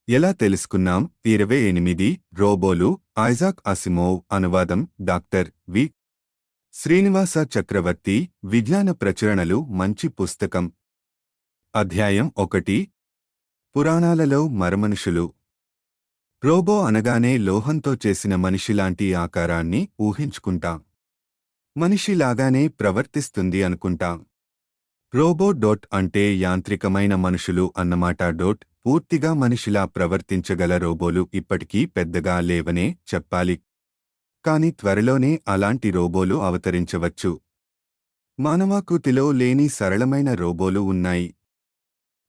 ఎలా తెలుసుకున్నాం? 28 రోబోలు ఐజాక్ అసిమోవ్ అనువాదం డాక్టర్ వి. శ్రీనివాస చక్రవర్తి విజ్ఞాన ప్రచురణలు మంచి పుస్తకం. అధ్యాయం 1 పురాణాలలో మరమనుషులు. రోబో అనగానే లోహంతో చేసిన మనిషిలాంటి ఆకారాన్ని ఊహించుకుంటాం. మనిషిలాగానే ప్రవర్తిస్తుంది అనుకుంటాం. రోబో అంటే యాంత్రికమైన మనుషులు అన్నమాట. పూర్తిగా మనిషిలా ప్రవర్తించగల రోబోలు ఇప్పటికీ పెద్దగా లేవనే చెప్పాలి. కాని త్వరలోనే అలాంటి రోబోలు అవతరించవచ్చు. మానవాకృతిలో లేని సరళమైన రోబోలు ఉన్నాయి.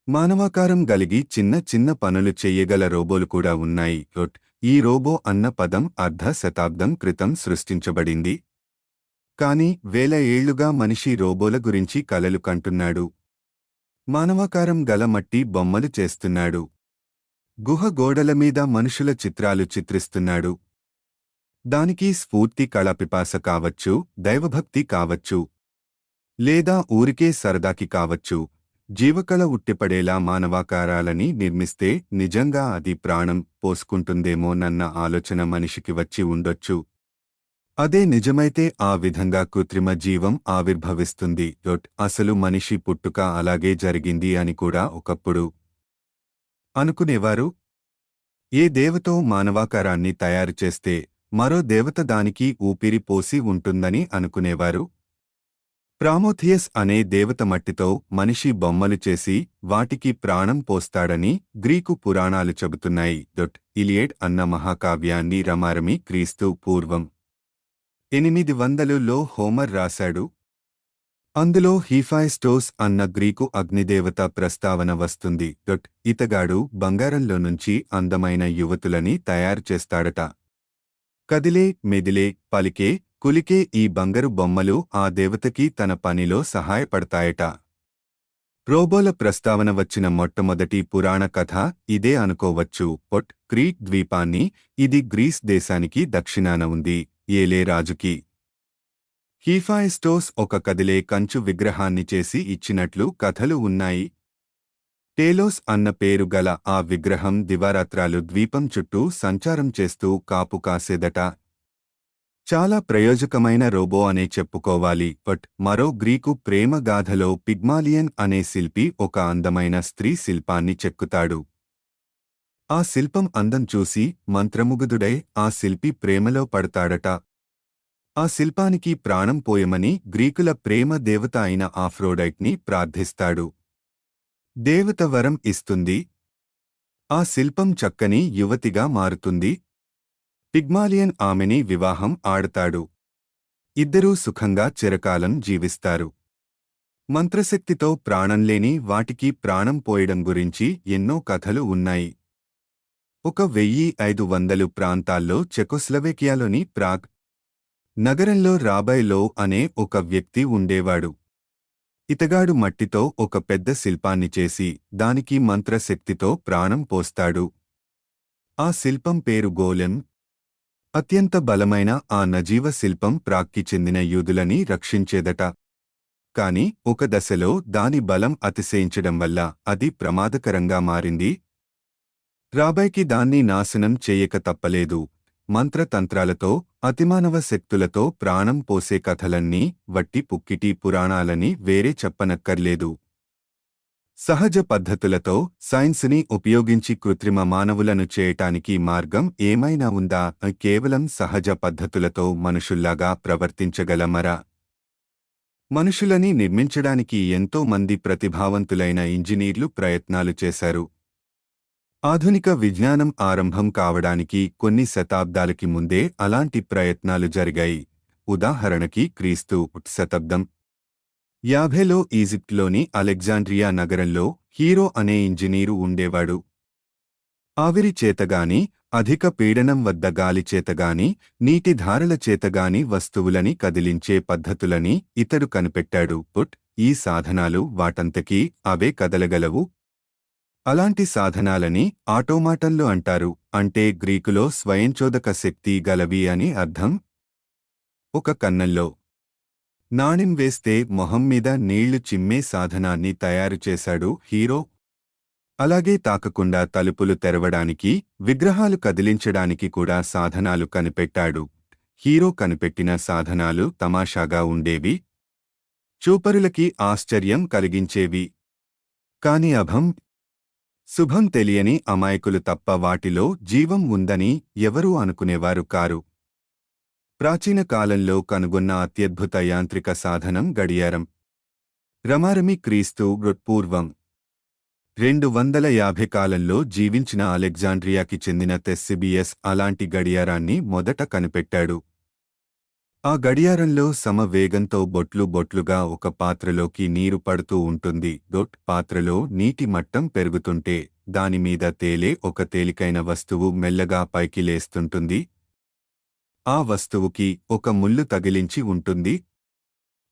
మానవాకారం గలిగి చిన్న చిన్న పనులు చెయ్యగల రోబోలు కూడా ఉన్నాయి. ఈ రోబో అన్న పదం అర్ధ శతాబ్దం క్రితం సృష్టించబడింది. కాని వేల ఏళ్లుగా మనిషి రోబోల గురించి కలలు కంటున్నాడు. మానవాకారం గల మట్టి బొమ్మలు చేస్తున్నాడు. గుహ గోడల మీద మనుషుల చిత్రాలు చిత్రిస్తున్నాడు. దానికి స్ఫూర్తి కళాపిపాస కావచ్చు, దైవభక్తి కావచ్చు, లేదా ఊరికే సరదాకి కావచ్చు. జీవకళ ఉట్టిపడేలా మానవాకారాలని నిర్మిస్తే నిజంగా అది ప్రాణం పోసుకుంటుందేమోనన్న ఆలోచన మనిషికి వచ్చి ఉండొచ్చు. అదే నిజమైతే ఆ విధంగా కృత్రిమ జీవం ఆవిర్భవిస్తుంది. అసలు మనిషి పుట్టుక అలాగే జరిగింది అని కూడా ఒకప్పుడు అనుకునేవారు. ఏ దేవతో మానవాకారాన్ని తయారు చేస్తే మరో దేవత దానికి ఊపిరి పోసి ఉంటుందని అనుకునేవారు. ప్రామోథియస్ అనే దేవత మట్టితో మనిషి బొమ్మలు చేసి వాటికి ప్రాణం పోస్తాడని గ్రీకు పురాణాలు చెబుతున్నాయి. ఇలియడ్ అన్న మహాకావ్యాన్ని రమారమి క్రీస్తు పూర్వం 800లో హోమర్ రాశాడు. అందులో హీఫాయిస్టోస్ అన్న గ్రీకు అగ్నిదేవత ప్రస్తావన వస్తుంది. ఇతగాడు బంగారంలో నుంచి అందమైన యువతులని తయారు చేస్తాడట. కదిలే, మెదిలే, పలికే, కులికే ఈ బంగారు బొమ్మలు ఆ దేవతకి తన పనిలో సహాయపడతాయట. రోబోల ప్రస్తావన వచ్చిన మొట్టమొదటి పురాణ కథ ఇదే అనుకోవచ్చు. క్రీట్ ద్వీపాన్ని, ఇది గ్రీస్ దేశానికి దక్షిణాన ఉంది, ఏలే రాజుకి హీఫాయిస్టోస్ ఒక కదిలే కంచు విగ్రహాన్ని చేసి ఇచ్చినట్లు కథలు ఉన్నాయి. టేలోస్ అన్న పేరు గల ఆ విగ్రహం దివారాత్రాలు ద్వీపం చుట్టూ సంచారం చేస్తూ కాపు కాసేదట. చాలా ప్రయోజకమైన రోబో అనే చెప్పుకోవాలి. మరో గ్రీకు ప్రేమ గాథలో పిగ్మాలియన్ అనే శిల్పి ఒక అందమైన స్త్రీ శిల్పాన్ని చెక్కుతాడు. ఆ శిల్పం అందం చూసి మంత్రముగ్ధుడై ఆ శిల్పి ప్రేమలో పడతాడట. ఆ శిల్పానికి ప్రాణం పోయమని గ్రీకుల ప్రేమ దేవత అయిన ఆఫ్రోడైట్ని ప్రార్థిస్తాడు. దేవత వరం ఇస్తుంది. ఆ శిల్పం చక్కని యువతిగా మారుతుంది. పిగ్మాలియన్ ఆమెని వివాహం ఆడతాడు. ఇద్దరూ సుఖంగా చిరకాలం జీవిస్తారు. మంత్రశక్తితో ప్రాణంలేని వాటికి ప్రాణం పోయడం గురించి ఎన్నో కథలు ఉన్నాయి. 1500 ప్రాంతాల్లో చెకోస్లవేకియాలోని ప్రాగ్ నగరంలో రాబైలో అనే ఒక వ్యక్తి ఉండేవాడు. ఇతగాడు మట్టితో ఒక పెద్ద శిల్పాన్ని చేసి దానికి మంత్రశక్తితో ప్రాణం పోస్తాడు. ఆ శిల్పం పేరు గోలెం. అత్యంత బలమైన ఆ నజీవ శిల్పం ప్రాగ్కి చెందిన యూదులని రక్షించేదట. కాని ఒక దశలో దాని బలం అతిశయించడం వల్ల అది ప్రమాదకరంగా మారింది. రాబైకి దాన్ని నాశనం చేయక తప్పలేదు. మంత్రతంత్రాలతో, అతిమానవ శక్తులతో ప్రాణం పోసే కథలన్నీ వట్టి పుక్కిటి పురాణాలని వేరే చెప్పనక్కర్లేదు. సహజ పద్ధతులతో, సైన్స్ని ఉపయోగించి కృత్రిమ మానవులను చేయటానికి మార్గం ఏమైనా ఉందా? కేవలం సహజ పద్ధతులతో మనుషుల్లాగా ప్రవర్తించగలమరా? మనుషులని నిర్మించడానికి ఎంతో మంది ప్రతిభావంతులైన ఇంజనీర్లు ప్రయత్నాలు చేశారు. ఆధునిక విజ్ఞానం ఆరంభం కావడానికి కొన్ని శతాబ్దాలకి ముందే అలాంటి ప్రయత్నాలు జరిగాయి. ఉదాహరణకి క్రీస్తు శతాబ్దం 50లో ఈజిప్ట్లోని అలెగ్జాండ్రియా నగరంలో హీరో అనే ఇంజనీరు ఉండేవాడు. ఆవిరి చేతగాని, అధిక పీడనం వద్ద గాలి చేతగాని, నీటి ధారల చేతగాని వస్తువులని కదిలించే పద్ధతులని ఇతడు కనిపెట్టాడు. ఈ సాధనాలు వాటంతకీ అవే కదలగలవు. అలాంటి సాధనాలని ఆటోమాటన్లు అంటారు. అంటే గ్రీకులో స్వయంచోదక శక్తి గలవి అని అర్థం. ఒక కన్నంలో నాణెం వేస్తే మొహం మీద నీళ్లు చిమ్మే సాధనాన్ని తయారుచేశాడు హీరో. అలాగే తాకకుండా తలుపులు తెరవడానికి, విగ్రహాలు కదిలించడానికి కూడా సాధనాలు కనిపెట్టాడు. హీరో కనిపెట్టిన సాధనాలు తమాషాగా ఉండేవి. చూపరులకి ఆశ్చర్యం కలిగించేవి. కాని శుభం తెలియని అమాయకులు తప్ప వాటిలో జీవం ఉందని ఎవరూ అనుకునేవారు కారు. ప్రాచీన కాలంలో కనుగొన్న అత్యద్భుత యాంత్రిక సాధనం గడియారం. రమారమి క్రీస్తు పూర్వం 250 కాలంలో జీవించిన అలెగ్జాండ్రియాకి చెందిన తెస్సిబియస్ అలాంటి గడియారాన్ని మొదట కనిపెట్టాడు. ఆ గడియారంలో సమ వేగంతో బొట్లు బొట్లుగా ఒక పాత్రలోకి నీరు పడుతూ ఉంటుంది. పాత్రలో నీటి మట్టం పెరుగుతుంటే దానిమీద తేలే ఒక తేలికైన వస్తువు మెల్లగా పైకి లేస్తుంటుంది. ఆ వస్తువుకి ఒక ముల్లు తగిలించి ఉంటుంది.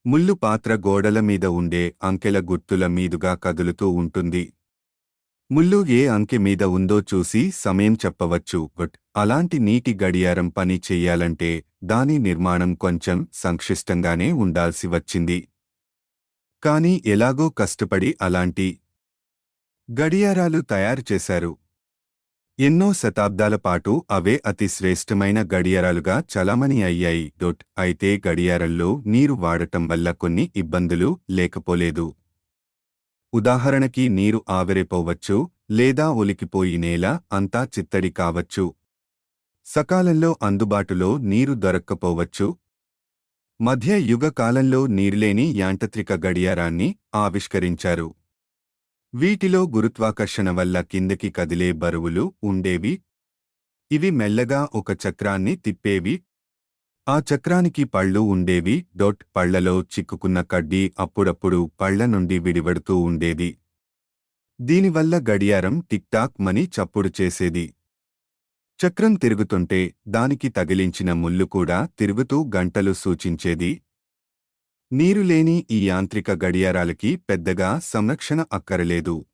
ముల్లు పాత్ర గోడల మీద ఉండే అంకెల గుర్తుల మీదుగా కదులుతూ ఉంటుంది. ముల్లు ఏ అంకె మీద ఉందో చూసి సమయం చెప్పవచ్చు. అలాంటి నీటి గడియారం పని చెయ్యాలంటే దాని నిర్మాణం కొంచెం సంక్లిష్టంగానే ఉండాల్సి వచ్చింది. కాని ఎలాగో కష్టపడి అలాంటి గడియారాలు తయారు చేశారు. ఎన్నో శతాబ్దాల పాటు అవే అతి శ్రేష్టమైన గడియారాలుగా చలామణి అయ్యాయి. అయితే గడియారంలో నీరు వాడటం వల్ల కొన్ని ఇబ్బందులు లేకపోలేదు. ఉదాహరణకి నీరు ఆవిరైపోవచ్చు, లేదా ఒలికిపోయి నేల అంతా చిత్తడి కావచ్చు. సకాలంలో అందుబాటులో నీరు దొరక్కపోవచ్చు. మధ్య యుగ కాలంలో నీరులేని యాంత్రిక గడియారాన్ని ఆవిష్కరించారు. వీటిలో గురుత్వాకర్షణ వల్ల కిందకి కదిలే బరువులు ఉండేవి. ఇవి మెల్లగా ఒక చక్రాన్ని తిప్పేవి. ఆ చక్రానికి పళ్ళు ఉండేవి. పళ్లలో చిక్కుకున్న కడ్డీ అప్పుడప్పుడు పళ్ల నుండి విడివడుతూ ఉండేది. దీనివల్ల గడియారం టిక్టాక్ మని చప్పుడు చేసేది. చక్రం తిరుగుతుంటే దానికి తగిలించిన ముల్లు కూడా తిరుగుతూ గంటలు సూచించేది. నీరులేని ఈ యాంత్రిక గడియారాలకి పెద్దగా సంరక్షణ అక్కరలేదు.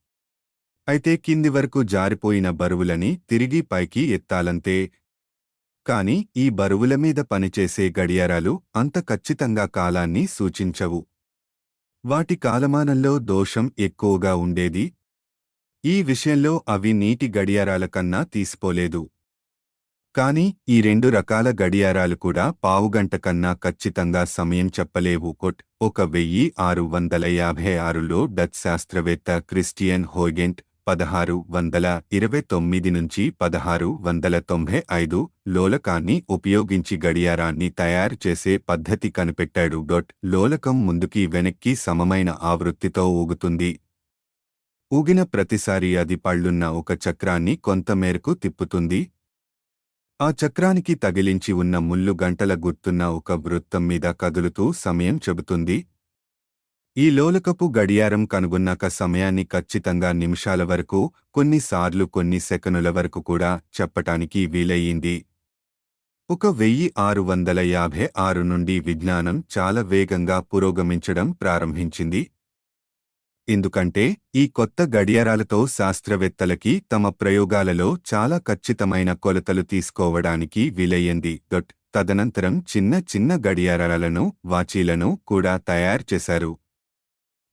అయితే కింది వరకు జారిపోయిన బరువులని తిరిగి పైకి ఎత్తాలంతే. కాని ఈ బరువుల మీద పనిచేసే గడియారాలు అంత ఖచ్చితంగా కాలాన్ని సూచించవు. వాటి కాలమానంలో దోషం ఎక్కువగా ఉండేది. ఈ విషయంలో అవి నీటి గడియారాల కన్నా తీసిపోలేదు. కాని ఈ 2 రకాల గడియారాలు కూడా పావుగంట కన్నా ఖచ్చితంగా సమయం చెప్పలేవు. 1656లో డచ్ శాస్త్రవేత్త క్రిస్టియన్ హోయ్గెంట్ 1629 నుంచి 1695 లోలకాన్ని ఉపయోగించి గడియారాన్ని తయారు చేసే పద్ధతి కనిపెట్టాడు. లోలకం ముందుకి వెనక్కి సమమైన ఆవృత్తితో ఊగుతుంది. ఊగిన ప్రతిసారి అది పళ్లున్న ఒక చక్రాన్ని కొంతమేరకు తిప్పుతుంది. ఆ చక్రానికి తగిలించి ఉన్న ముల్లు గంటల గుర్తున్న ఒక వృత్తం మీద కదులుతూ సమయం చెబుతుంది. ఈ లోలకపు గడియారం కనుగొన్నాక సమయాన్ని ఖచ్చితంగా నిమిషాల వరకు, కొన్నిసార్లు కొన్ని సెకనుల వరకు కూడా చెప్పటానికి వీలయ్యింది. 1656 నుండి విజ్ఞానం చాలా వేగంగా పురోగమించడం ప్రారంభించింది. ఎందుకంటే ఈ కొత్త గడియారాలతో శాస్త్రవేత్తలకి తమ ప్రయోగాలలో చాలా ఖచ్చితమైన కొలతలు తీసుకోవడానికి వీలయ్యింది. తదనంతరం చిన్న చిన్న గడియారాలను, వాచీలను కూడా తయారు చేశారు.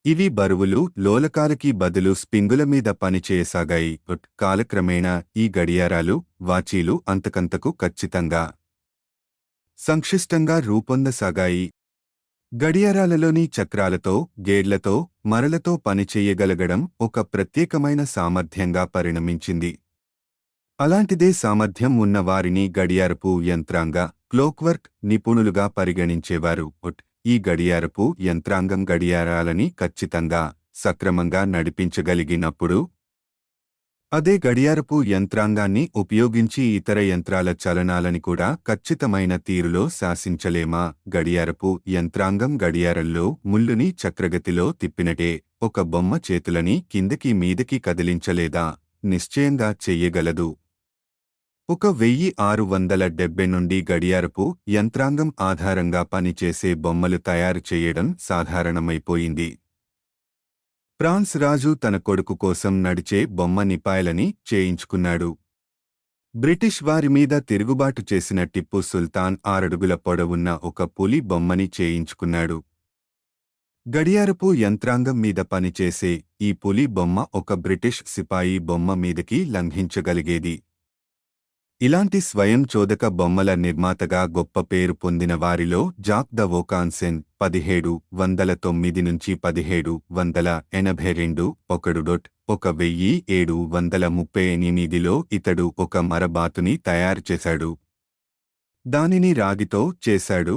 ఇవి బరువులు, లోలకాలకి బదులు స్పింగుల మీద పనిచేయసాగాయి. కాలక్రమేణా ఈ గడియారాలు, వాచీలు అంతకంతకు ఖచ్చితంగా, సంక్లిష్టంగా రూపొందసాగాయి. గడియారాలలోని చక్రాలతో, గేర్లతో, మరలతో పనిచెయ్యగలగడం ఒక ప్రత్యేకమైన సామర్థ్యంగా పరిణమించింది. అలాంటిదే సామర్థ్యం ఉన్న వారిని గడియారపు యంత్రాంగ, క్లోక్వర్క్ నిపుణులుగా పరిగణించేవారు. ఈ గడియారపు యంత్రాంగం గడియారాలని ఖచ్చితంగా, సక్రమంగా నడిపించగలిగినప్పుడు అదే గడియారపు యంత్రాంగాన్ని ఉపయోగించి ఇతర యంత్రాల చలనాలని కూడా ఖచ్చితమైన తీరులో శాసించలేమా? గడియారపు యంత్రాంగం గడియారంలో ముల్లుని చక్రగతిలో తిప్పినటే ఒక బొమ్మ చేతులని కిందకి మీదకి కదిలించలేదా? నిశ్చయంగా చెయ్యగలదు. 1670 నుండి గడియారపు యంత్రాంగం ఆధారంగా పనిచేసే బొమ్మలు తయారు చేయడం సాధారణమైపోయింది. ఫ్రాన్స్ రాజు తన కొడుకు కోసం నడిచే బొమ్మ నిపాయలని చేయించుకున్నాడు. బ్రిటిష్ వారి మీద తిరుగుబాటు చేసిన టిప్పు సుల్తాన్ 6 అడుగుల పొడవున్న ఒక పులి బొమ్మని చేయించుకున్నాడు. గడియారపు యంత్రాంగం మీద పనిచేసే ఈ పులి బొమ్మ ఒక బ్రిటిష్ సిపాయి బొమ్మ మీదకి లంఘించగలిగేది. ఇలాంటి స్వయం చోదక బొమ్మల నిర్మాతగా గొప్ప పేరు పొందిన వారిలో జాక్ ద వోకాన్సెన్ 1782 ఒకడు. 1738లో ఇతడు ఒక మరబాతుని తయారుచేశాడు. దానిని రాగితో చేశాడు.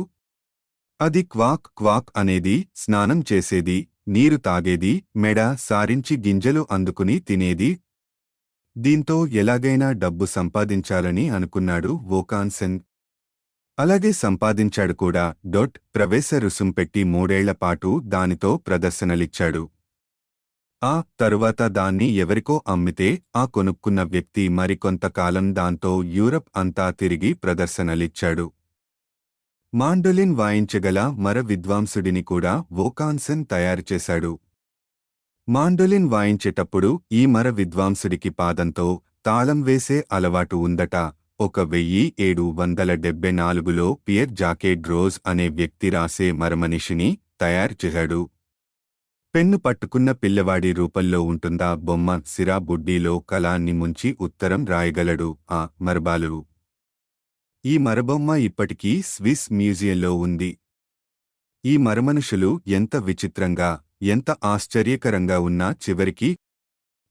అది క్వాక్ క్వాక్ అనేది, స్నానం చేసేది, నీరు తాగేది, మెడ సారించి గింజలు అందుకుని తినేది. దీంతో ఎలాగైనా డబ్బు సంపాదించాలని అనుకున్నాడు వోకాన్సెన్. అలాగే సంపాదించాడు కూడా. ప్రవేశ రుసుం పెట్టి 3 ఏళ్లపాటు దానితో ప్రదర్శనలిచ్చాడు. ఆ తరువాత దాన్ని ఎవరికో అమ్మితే ఆ కొనుక్కున్న వ్యక్తి మరికొంతకాలం దాంతో యూరప్ అంతా తిరిగి ప్రదర్శనలిచ్చాడు. మాండోలిన్ వాయించగల మర విద్వాంసుడిని కూడా వోకాన్సెన్ తయారుచేశాడు. మాండోలిన్ వాయించేటప్పుడు ఈ మర విద్వాంసుడికి పాదంతో తాళం వేసే అలవాటు ఉందట. 1774లో పియర్ జాకే డ్రోజ్ అనే వ్యక్తి రాసే మరమనిషిని తయారుచేశాడు. పెన్ను పట్టుకున్న పిల్లవాడి రూపంలో ఉంటుందా బొమ్మ. సిరా బుడ్డీలో కలాన్ని ముంచి ఉత్తరం రాయగలడు ఆ మరబాలు. ఈ మరబొమ్మ ఇప్పటికీ స్విస్ మ్యూజియంలో ఉంది. ఈ మరమనుషులు ఎంత విచిత్రంగా, ఎంత ఆశ్చర్యకరంగా ఉన్నా చివరికి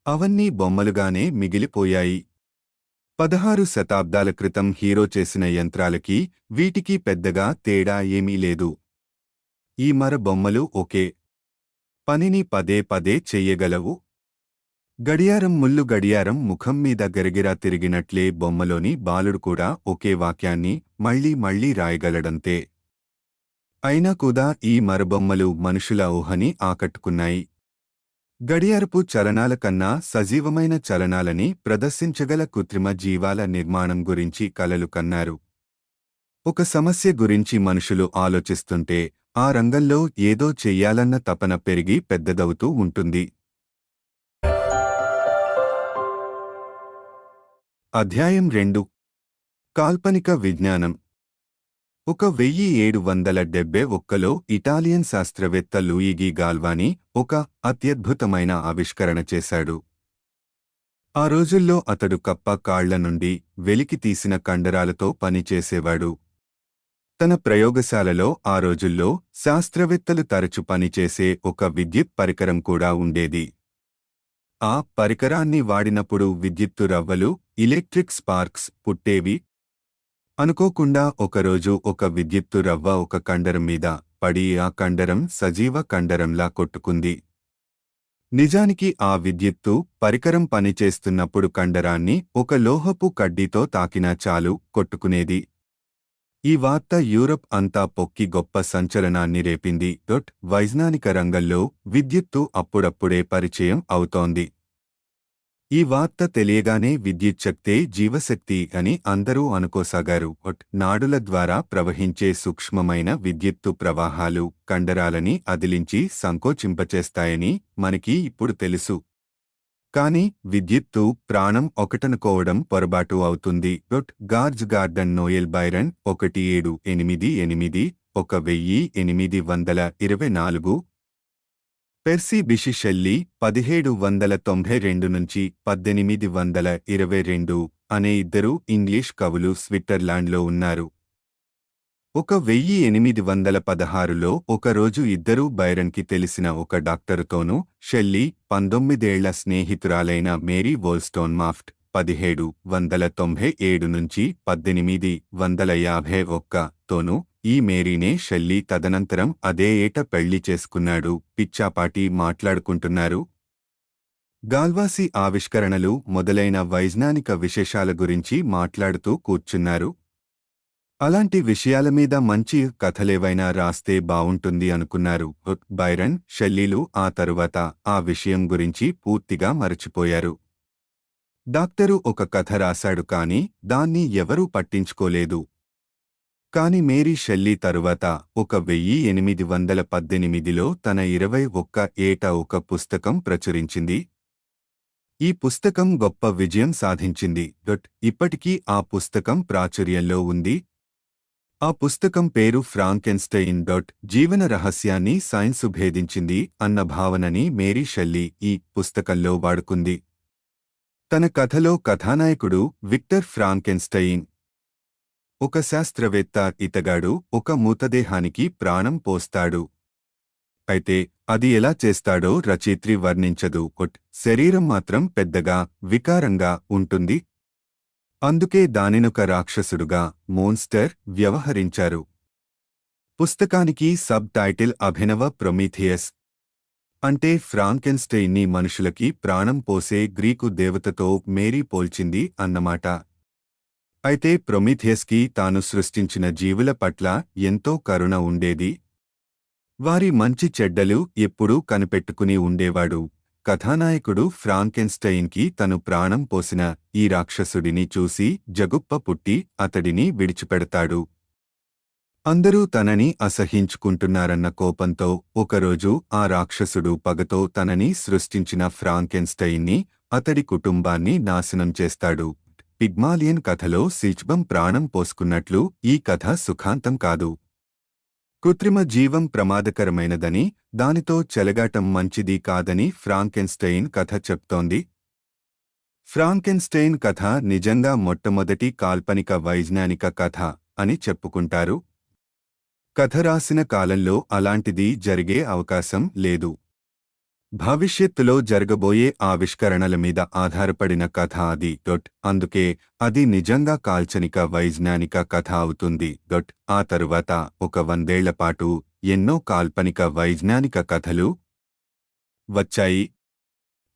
అవన్నీ బొమ్మలుగానే మిగిలిపోయాయి. 16 శతాబ్దాల క్రితం హీరో చేసిన యంత్రాలకి వీటికి పెద్దగా తేడా ఏమీ లేదు. ఈ మర బొమ్మలు ఒకే పనిని పదే పదే చెయ్యగలవు. గడియారం ముల్లు గడియారం ముఖం మీద గరిగిరా తిరిగినట్లే బొమ్మలోని బాలుడు కూడా ఒకే వాక్యాన్ని మళ్ళీ మళ్ళీ రాయగలడంతే. అయినా కూడా ఈ మరబొమ్మలు మనుషుల ఊహని ఆకట్టుకున్నాయి. గడియారపు చలనాల కన్నా సజీవమైన చలనాలని ప్రదర్శించగల కృత్రిమ జీవాల నిర్మాణం గురించి కలలు కన్నారు. ఒక సమస్య గురించి మనుషులు ఆలోచిస్తుంటే ఆ రంగంలో ఏదో చెయ్యాలన్న తపన పెరిగి పెద్దదవుతూ ఉంటుంది. అధ్యాయం 2. కాల్పనిక విజ్ఞానం. 1771లో ఇటాలియన్ శాస్త్రవేత్త లూయిగి గాల్వానీ ఒక అత్యద్భుతమైన ఆవిష్కరణ చేశాడు. ఆ రోజుల్లో అతడు కప్ప కాళ్ల నుండి వెలికి తీసిన కండరాలతో పనిచేసేవాడు. తన ప్రయోగశాలలో ఆ రోజుల్లో శాస్త్రవేత్తలు తరచు పనిచేసే ఒక విద్యుత్ పరికరం కూడా ఉండేది. ఆ పరికరాన్ని వాడినప్పుడు విద్యుత్తు రవ్వలు, ఎలక్ట్రిక్ స్పార్క్స్ పుట్టేవి. అనుకోకుండా ఒకరోజు ఒక విద్యుత్తు రవ్వ ఒక కండరం మీద పడి ఆ కండరం సజీవ కండరంలా కొట్టుకుంది. నిజానికి ఆ విద్యుత్తు పరికరం పనిచేస్తున్నప్పుడు కండరాన్ని ఒక లోహపు కడ్డీతో తాకినా చాలు కొట్టుకునేది. ఈ వార్త యూరప్ అంతా పొక్కి గొప్ప సంచలనాన్ని రేపింది. వైజ్ఞానిక రంగంలో విద్యుత్తు అప్పుడప్పుడే పరిచయం అవుతోంది. ఈ వార్త తెలియగానే విద్యుచ్ఛక్తే జీవశక్తి అని అందరూ అనుకోసాగారు. నాడుల ద్వారా ప్రవహించే సూక్ష్మమైన విద్యుత్తు ప్రవాహాలు కండరాలని అదిలించి సంకోచింపచేస్తాయని మనకి ఇప్పుడు తెలుసు. కాని విద్యుత్తు ప్రాణం ఒకటనుకోవడం పొరబాటు అవుతుంది. George Gordon Noel Byron 1788 1824. Percy Bysshe Shelley 1792–1822 అనే ఇద్దరు ఇంగ్లీష్ కవులు స్విట్జర్లాండ్లో ఉన్నారు. 1816లో ఒకరోజు ఇద్దరూ బైరన్కి తెలిసిన ఒక డాక్టరుతోనూ, షెల్లీ 19 ఏళ్ల స్నేహితురాలైన మేరీ వోల్స్టోన్మాఫ్ట్ 1797–1851 తోనూ, ఈ మేరీనే షెల్లీ తదనంతరం అదే ఏట పెళ్లి చేసుకున్నాడు. పిచ్చాపాటి మాట్లాడుకుంటున్నారు. గాల్వాసీ ఆవిష్కరణలు మొదలైన వైజ్ఞానిక విశేషాల గురించి మాట్లాడుతూ కూర్చున్నారు. అలాంటి విషయాల మీద మంచి కథలేవైనా రాస్తే బావుంటుంది అనుకున్నారు. బైరన్, షెల్లీలు ఆ తరువాత ఆ విషయం గురించి పూర్తిగా మరచిపోయారు. డాక్టరు ఒక కథ రాశాడు కాని దాన్ని ఎవరూ పట్టించుకోలేదు. కాని మేరీ షెల్లీ తరువాత 1818లో తన 21 ఏట ఒక పుస్తకం ప్రచురించింది. ఈ పుస్తకం గొప్ప విజయం సాధించింది. ఇప్పటికీ ఆ పుస్తకం ప్రాచుర్యంలో ఉంది. ఆ పుస్తకం పేరు ఫ్రాంకెన్‌స్టైన్. జీవన రహస్యాన్ని సైన్సు భేదించింది అన్న భావనని మేరీ షెల్లీ ఈ పుస్తకంలో వాడుకుంది. తన కథలో కథానాయకుడు విక్టర్ ఫ్రాంకెన్‌స్టైన్ ఒక శాస్త్రవేత్త. ఇతగాడు ఒక మృతదేహానికి ప్రాణం పోస్తాడు. అయితే అది ఎలా చేస్తాడో రచయిత్రి వర్ణించదు. శరీరం మాత్రం పెద్దగా వికారంగా ఉంటుంది. అందుకే దానినొక రాక్షసుడుగా మోన్స్టర్ వ్యవహరించారు. పుస్తకానికి సబ్ టైటిల్ అభినవ ప్రొమీథియస్ అంటే ఫ్రాంకెన్‌స్టైన్ని మనుషులకి ప్రాణం పోసే గ్రీకు దేవతతో మేరీ పోల్చింది అన్నమాట. అయితే ప్రొమీథియస్కి తాను సృష్టించిన జీవుల పట్ల ఎంతో కరుణ ఉండేది. వారి మంచి చెడ్డలు ఎప్పుడూ కనిపెట్టుకుని ఉండేవాడు. కథానాయకుడు ఫ్రాంకెన్‌స్టైన్‌కి తను ప్రాణం పోసిన ఈ రాక్షసుడిని చూసి జగుప్ప పుట్టి అతడిని విడిచిపెడతాడు. అందరూ తనని అసహ్యించుకుంటున్నారన్న కోపంతో ఒకరోజు ఆ రాక్షసుడు పగతో తనని సృష్టించిన ఫ్రాంకెన్‌స్టైన్ని, అతడి కుటుంబాన్ని నాశనం చేస్తాడు. పిగ్మాలియన్ కథలో సిచ్బం ప్రాణం పోసుకున్నట్లు ఈ కథ సుఖాంతం కాదు. కృత్రిమ జీవం ప్రమాదకరమైనదని, దానితో చెలగాటం మంచిది కాదని ఫ్రాంకెన్‌స్టైన్ కథ చెప్తోంది. ఫ్రాంకెన్‌స్టైన్ కథ నిజంగా మొట్టమొదటి కాల్పనిక వైజ్ఞానిక కథ అని చెప్పుకుంటారు. కథ రాసిన కాలంలో అలాంటిది జరిగే అవకాశం లేదు. భవిష్యత్తులో జరగబోయే ఆవిష్కరణల మీద ఆధారపడిన కథ అది. అందుకే అది నిజంగా కాల్పనిక వైజ్ఞానిక కథ అవుతుంది. ఆ తరువాత ఒక 100 ఏళ్లపాటు ఎన్నో కాల్పనిక వైజ్ఞానిక కథలు వచ్చాయి.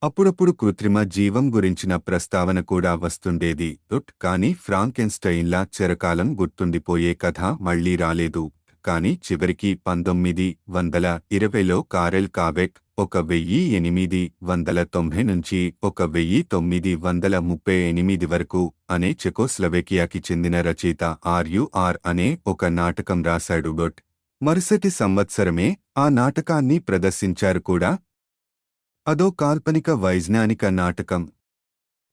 అప్పుడప్పుడు కృత్రిమ జీవం గురించిన ప్రస్తావన కూడా వస్తుండేది. కానీ ఫ్రాంకెన్‌స్టైన్లా చిరకాలం గుర్తుండిపోయే కథ మళ్లీ రాలేదు. కానీ చివరికి 1920లో కారెల్ కావెక్ 1890 నుంచి 1938 వరకు అనే చెకోస్లవేకియాకి చెందిన రచయిత ఆర్యుఆర్ అనే ఒక నాటకం రాశాడు. మరుసటి సంవత్సరమే ఆ నాటకాన్ని ప్రదర్శించారు కూడా. అదో కాల్పనిక వైజ్ఞానిక నాటకం.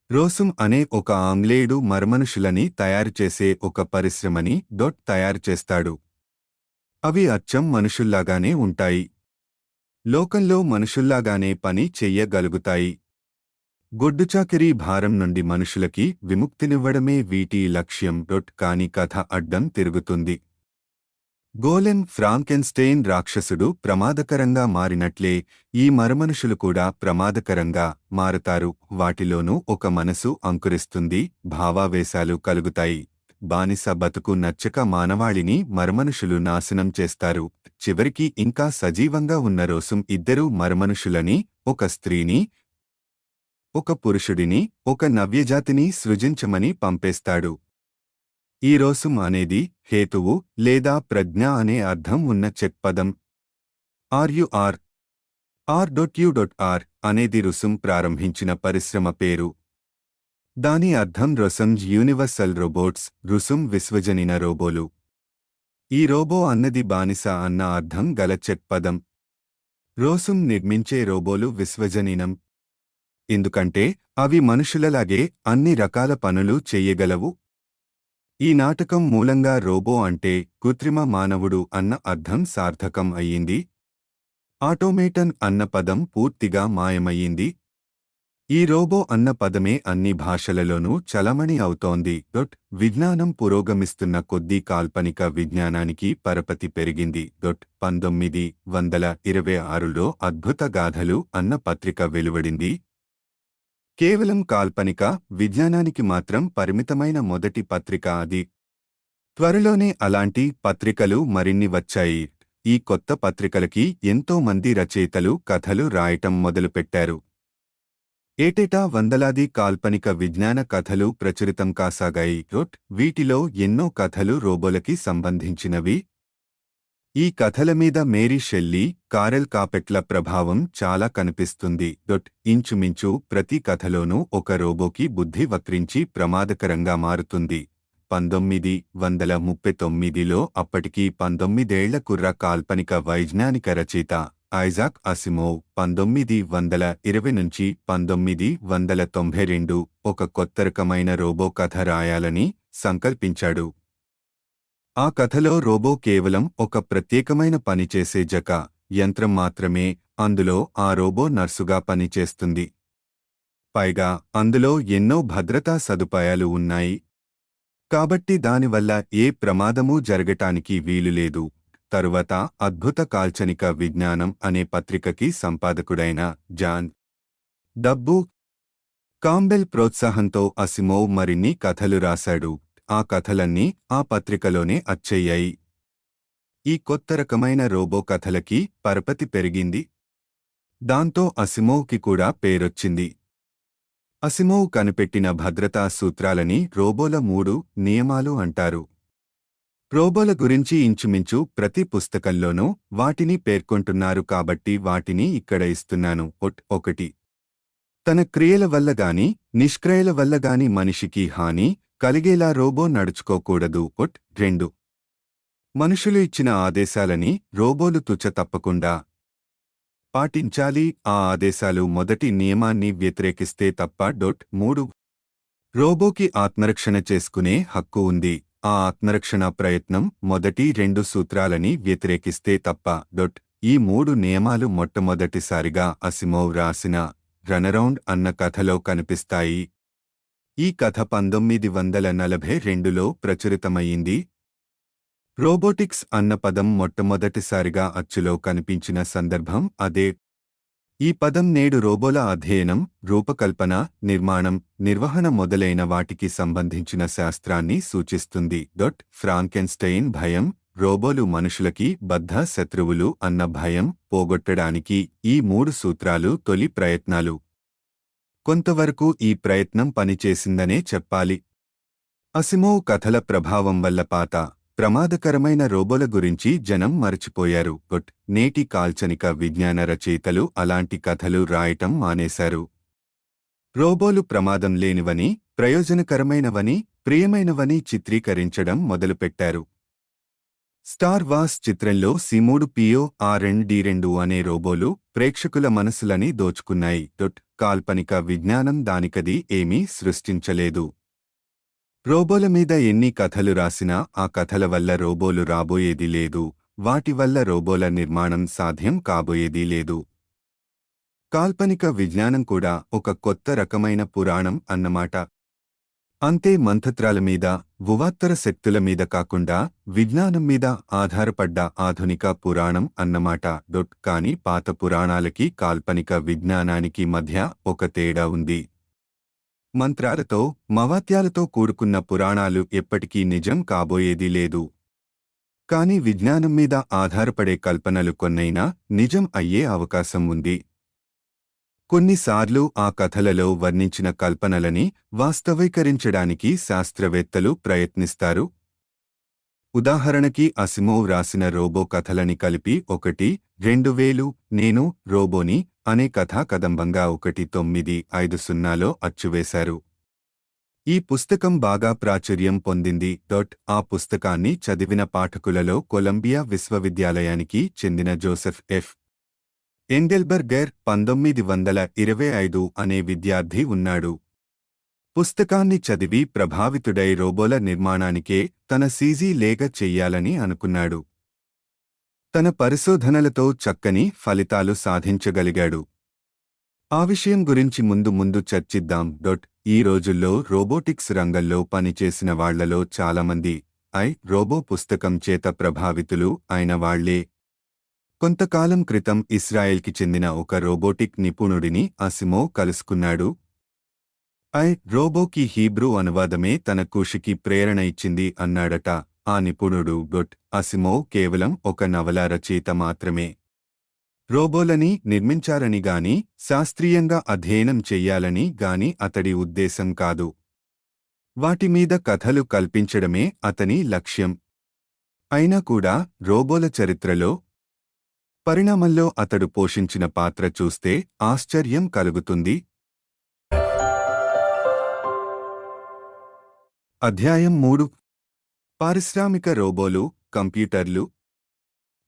రోసుమ్ అనే ఒక ఆంగ్లేయుడు మరమనుషులని తయారుచేసే ఒక పరిశ్రమని తయారు చేస్తాడు. అవి అచ్చం మనుషుల్లాగానే ఉంటాయి. లోకంలో మనుషుల్లాగానే పని చెయ్యగలుగుతాయి. గొడ్డుచాకిరీ భారం నుండి మనుషులకి విముక్తినివ్వడమే వీటి లక్ష్యం. కాని కథ అడ్డం తిరుగుతుంది. గోలెమ్ ఫ్రాంకెన్‌స్టైన్ రాక్షసుడు ప్రమాదకరంగా మారినట్లే ఈ మరమనుషులు కూడా ప్రమాదకరంగా మారతారు. వాటిలోనూ ఒక మనసు అంకురిస్తుంది, భావావేశాలు కలుగుతాయి. బానిస బతుకు నచ్చక మానవాళిని మరమనుషులు నాశనం చేస్తారు. చివరికి ఇంకా సజీవంగా ఉన్న రోసుమ్ ఇద్దరు మరమనుషులని, ఒక స్త్రీని, ఒక పురుషుడిని, ఒక నవ్యజాతిని సృజించమని పంపేస్తాడు. ఈ రోసుమ్ అనేది హేతువు లేదా ప్రజ్ఞ అనే అర్థం ఉన్న చెక్ పదం. ఆర్యుఆర్ ఆర్.యు.ఆర్ అనేది రుసుమ్ ప్రారంభించిన పరిశ్రమ పేరు. దాని అర్థం రొసమ్జ్ యూనివర్సల్ రోబోట్స్, రుసుమ్ విశ్వజనీన రోబోలు. ఈ రోబో అన్నది బానిస అన్న అర్థం గల చెక్ పదం. రోసుమ్ నిర్మించే రోబోలు విశ్వజనీనం. ఎందుకంటే అవి మనుషులలాగే అన్ని రకాల పనులు చెయ్యగలవు. ఈ నాటకం మూలంగా రోబో అంటే కృత్రిమ మానవుడు అన్న అర్థం సార్థకం అయ్యింది. ఆటోమేటన్ అన్న పదం పూర్తిగా మాయమయ్యింది. ఈ రోబో అన్న పదమే అన్ని భాషలలోనూ చలమణి అవుతోంది. విజ్ఞానం పురోగమిస్తున్న కొద్దీ కాల్పనిక విజ్ఞానానికి పరపతి పెరిగింది. 1926లో అద్భుత గాథలు అన్న పత్రిక వెలువడింది. కేవలం కాల్పనిక విజ్ఞానానికి మాత్రం పరిమితమైన మొదటి పత్రిక అది. త్వరలోనే అలాంటి పత్రికలు మరిన్ని వచ్చాయి. ఈ కొత్త పత్రికలకి ఎంతో మంది రచయితలు కథలు రాయటం మొదలుపెట్టారు. ఏటేటా వందలాది కాల్పనిక విజ్ఞాన కథలు ప్రచురితం కాసాగాయి. వీటిలో ఎన్నో కథలు రోబోలకి సంబంధించినవి. ఈ కథల మీద మేరీ షెల్లీ, కారెల్ కాపెట్ల ప్రభావం చాలా కనిపిస్తుంది. ఇంచుమించు ప్రతి కథలోనూ ఒక రోబోకి బుద్ధి వక్రించి ప్రమాదకరంగా మారుతుంది. 1939లో అప్పటికి 19 ఏళ్ల కుర్ర కాల్పనిక వైజ్ఞానిక రచయిత ఐజాక్ అసిమోవ్ 1920 నుంచి 1992 ఒక కొత్త రకమైన రోబో కథ రాయాలని సంకల్పించాడు. ఆ కథలో రోబో కేవలం ఒక ప్రత్యేకమైన పని చేసే యంత్రం మాత్రమే. అందులో ఆ రోబో నర్సుగా పనిచేస్తుంది. పైగా అందులో ఎన్నో భద్రతా సదుపాయాలు ఉన్నాయి. కాబట్టి దానివల్ల ఏ ప్రమాదమూ జరగటానికి వీలులేదు. తరువాత అద్భుత కాల్చనిక విజ్ఞానం అనే పత్రికకి సంపాదకుడైన జాన్ డబ్బు కాంబెల్ ప్రోత్సాహంతో అసిమోవ్ మరిన్ని కథలు రాశాడు. ఆ కథలన్నీ ఆ పత్రికలోనే అచ్చయ్యాయి. ఈ కొత్త రకమైన రోబో కథలకి పరపతి పెరిగింది. దాంతో అసిమోవ్కి కూడా పేరొచ్చింది. అసిమోవ్ కనిపెట్టిన భద్రతా సూత్రాలని రోబోల 3 నియమాలు అంటారు. రోబోల గురించి ఇంచుమించు ప్రతి పుస్తకంలోనూ వాటిని పేర్కొంటున్నారు కాబట్టి వాటిని ఇక్కడ ఇస్తున్నాను. 1. తన క్రియల వల్ల గాని నిష్క్రియల వల్ల గాని మనిషికి హాని కలిగేలా రోబో నడుచుకోకూడదు. 2. మనుషులు ఇచ్చిన ఆదేశాలని రోబోలు తుచ తప్పకుండా పాటించాలి. ఆ ఆదేశాలు మొదటి నియమాన్ని వ్యతిరేకిస్తే తప్ప. 3. రోబోకి ఆత్మరక్షణ చేసుకునే హక్కు ఉంది. ఆ ఆత్మరక్షణ ప్రయత్నం మొదటి 2 సూత్రాలని వ్యతిరేకిస్తే తప్ప. ఈ 3 నియమాలు మొట్టమొదటిసారిగా అసిమోవ్ రాసిన రనరౌండ్ అన్న కథలో కనిపిస్తాయి. ఈ కథ 1942లో ప్రచురితమయ్యింది. రోబోటిక్స్ అన్న పదం మొట్టమొదటిసారిగా అచ్చులో కనిపించిన సందర్భం అదే. ఈ పదం నేడు రోబోల అధ్యయనం, రూపకల్పన, నిర్మాణం, నిర్వహణ మొదలైన వాటికి సంబంధించిన శాస్త్రాన్ని సూచిస్తుంది. ఫ్రాంకెన్స్టైన్ భయం, రోబోలు మనుషులకి బద్ధ శత్రువులు అన్న భయం పోగొట్టడానికి ఈ 3 సూత్రాలు తొలి ప్రయత్నాలు. కొంతవరకు ఈ ప్రయత్నం పనిచేసిందనే చెప్పాలి. అసిమోవ్ కథల ప్రభావం వల్ల పాత, ప్రమాదకరమైన రోబోల గురించి జనం మరచిపోయారు. నేటి కాల్చనిక విజ్ఞాన రచయితలు అలాంటి కథలు రాయటం మానేశారు. రోబోలు ప్రమాదం లేనివని, ప్రయోజనకరమైనవని, ప్రియమైనవని చిత్రీకరించడం మొదలుపెట్టారు. స్టార్ వార్స్ చిత్రంలో C-3PO R2-D2 అనే రోబోలు ప్రేక్షకుల మనసులని దోచుకున్నాయి. కాల్పనిక విజ్ఞానం దానికది ఏమీ సృష్టించలేదు. రోబోల మీద ఎన్ని కథలు రాసినా ఆ కథల వల్ల రోబోలు రాబోయేది లేదు. వాటి వల్ల రోబోల నిర్మాణం సాధ్యం కాబోయేది లేదు. కాల్పనిక విజ్ఞానం కూడా ఒక కొత్త రకమైన పురాణం అన్నమాట. అంతే, మంత్రాల మీద, భువాత్తర శక్తుల మీద కాకుండా విజ్ఞానం మీద ఆధారపడ్డ ఆధునిక పురాణం అన్నమాట. కాని పాత పురాణాలకి కాల్పనిక విజ్ఞానానికి మధ్య ఒక తేడా ఉంది. మంత్రాలతో, మవాత్యాలతో కూడుకున్న పురాణాలు ఎప్పటికీ నిజం కాబోయేది లేదు. కాని విజ్ఞానం మీద ఆధారపడే కల్పనలు కొన్నైనా నిజం అయ్యే అవకాశం ఉంది. కొన్నిసార్లు ఆ కథలలో వర్ణించిన కల్పనలని వాస్తవీకరించడానికి శాస్త్రవేత్తలు ప్రయత్నిస్తారు. ఉదాహరణకి అసిమోవ్ రాసిన రోబో కథలని కలిపి 1-2000 నేను రోబోని అనే కథా కదంబంగా 1950లో అచ్చువేశారు. ఈ పుస్తకం బాగా ప్రాచుర్యం పొందింది. ఆ పుస్తకాన్ని చదివిన పాఠకులలో కొలంబియా విశ్వవిద్యాలయానికి చెందిన జోసెఫ్ ఎఫ్. ఎంగెల్బర్గర్ 1925 అనే విద్యార్థి ఉన్నాడు. పుస్తకాన్ని చదివి ప్రభావితుడై రోబోల నిర్మాణానికే తన సీజీ లేఖ చెయ్యాలని అనుకున్నాడు. తన పరిశోధనలతో చక్కని ఫలితాలు సాధించగలిగాడు. ఆ విషయం గురించి ముందు చర్చిద్దాం. ఈ రోజుల్లో రోబోటిక్స్ రంగంలో పనిచేసిన వాళ్లలో చాలామంది రోబో పుస్తకం చేత ప్రభావితులు అయిన వాళ్లే. కొంతకాలం క్రితం ఇస్రాయెల్కి చెందిన ఒక రోబోటిక్ నిపుణుడిని అసిమోవ్ కలుసుకున్నాడు. రోబోకి హీబ్రూ అనువాదమే తన కృషికి ప్రేరణ ఇచ్చింది అన్నాడట ఆ నిపుణుడు. అసిమోవ్ కేవలం ఒక నవల రచయిత మాత్రమే. రోబోలని నిర్మించాలని గాని, శాస్త్రీయంగా అధ్యయనం చెయ్యాలని గాని అతడి ఉద్దేశం కాదు. వాటిమీద కథలు కల్పించడమే అతని లక్ష్యం. అయినా కూడా రోబోల చరిత్రలో, పరిణామంలో అతడు పోషించిన పాత్ర చూస్తే ఆశ్చర్యం కలుగుతుంది. అధ్యాయం 3. పారిశ్రామిక రోబోలు, కంప్యూటర్లు.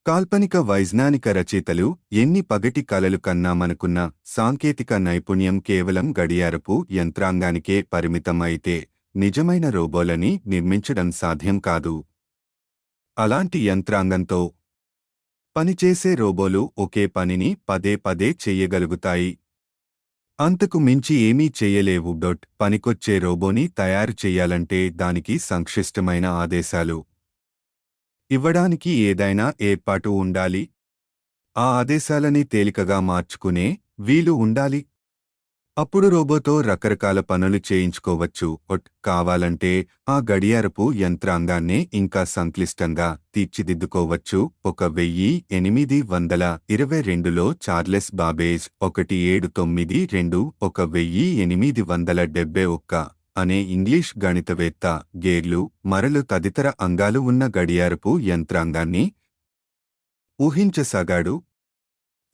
కాల్పనిక వైజ్ఞానిక రచయితలు ఎన్ని పగటి కలలు కన్నామనుకున్న సాంకేతిక నైపుణ్యం కేవలం గడియారపు యంత్రాంగానికే పరిమితం అయితే నిజమైన రోబోలని నిర్మించడం సాధ్యం కాదు. అలాంటి యంత్రాంగంతో పనిచేసే రోబోలు ఒకే పనిని పదే పదే చెయ్యగలుగుతాయి. అంతకు మించి ఏమీ చెయ్యలేవు. పనికొచ్చే రోబోని తయారు చెయ్యాలంటే దానికి సంక్లిష్టమైన ఆదేశాలు ఇవ్వడానికి ఏదైనా ఏర్పాటు ఉండాలి. ఆ ఆదేశాలని తేలికగా మార్చుకునే వీలు ఉండాలి. అప్పుడు రోబోతో రకరకాల పనులు చేయించుకోవచ్చు. కావాలంటే ఆ గడియారపు యంత్రాంగాన్నే ఇంకా సంక్లిష్టంగా తీర్చిదిద్దుకోవచ్చు. 1822లో చార్లెస్ బాబేజ్ 1792-1871 అనే ఇంగ్లీష్ గణితవేత్త గేర్లు, మరలు తదితర అంగాలు ఉన్న గడియారపు యంత్రాంగాన్ని ఊహించసాగాడు.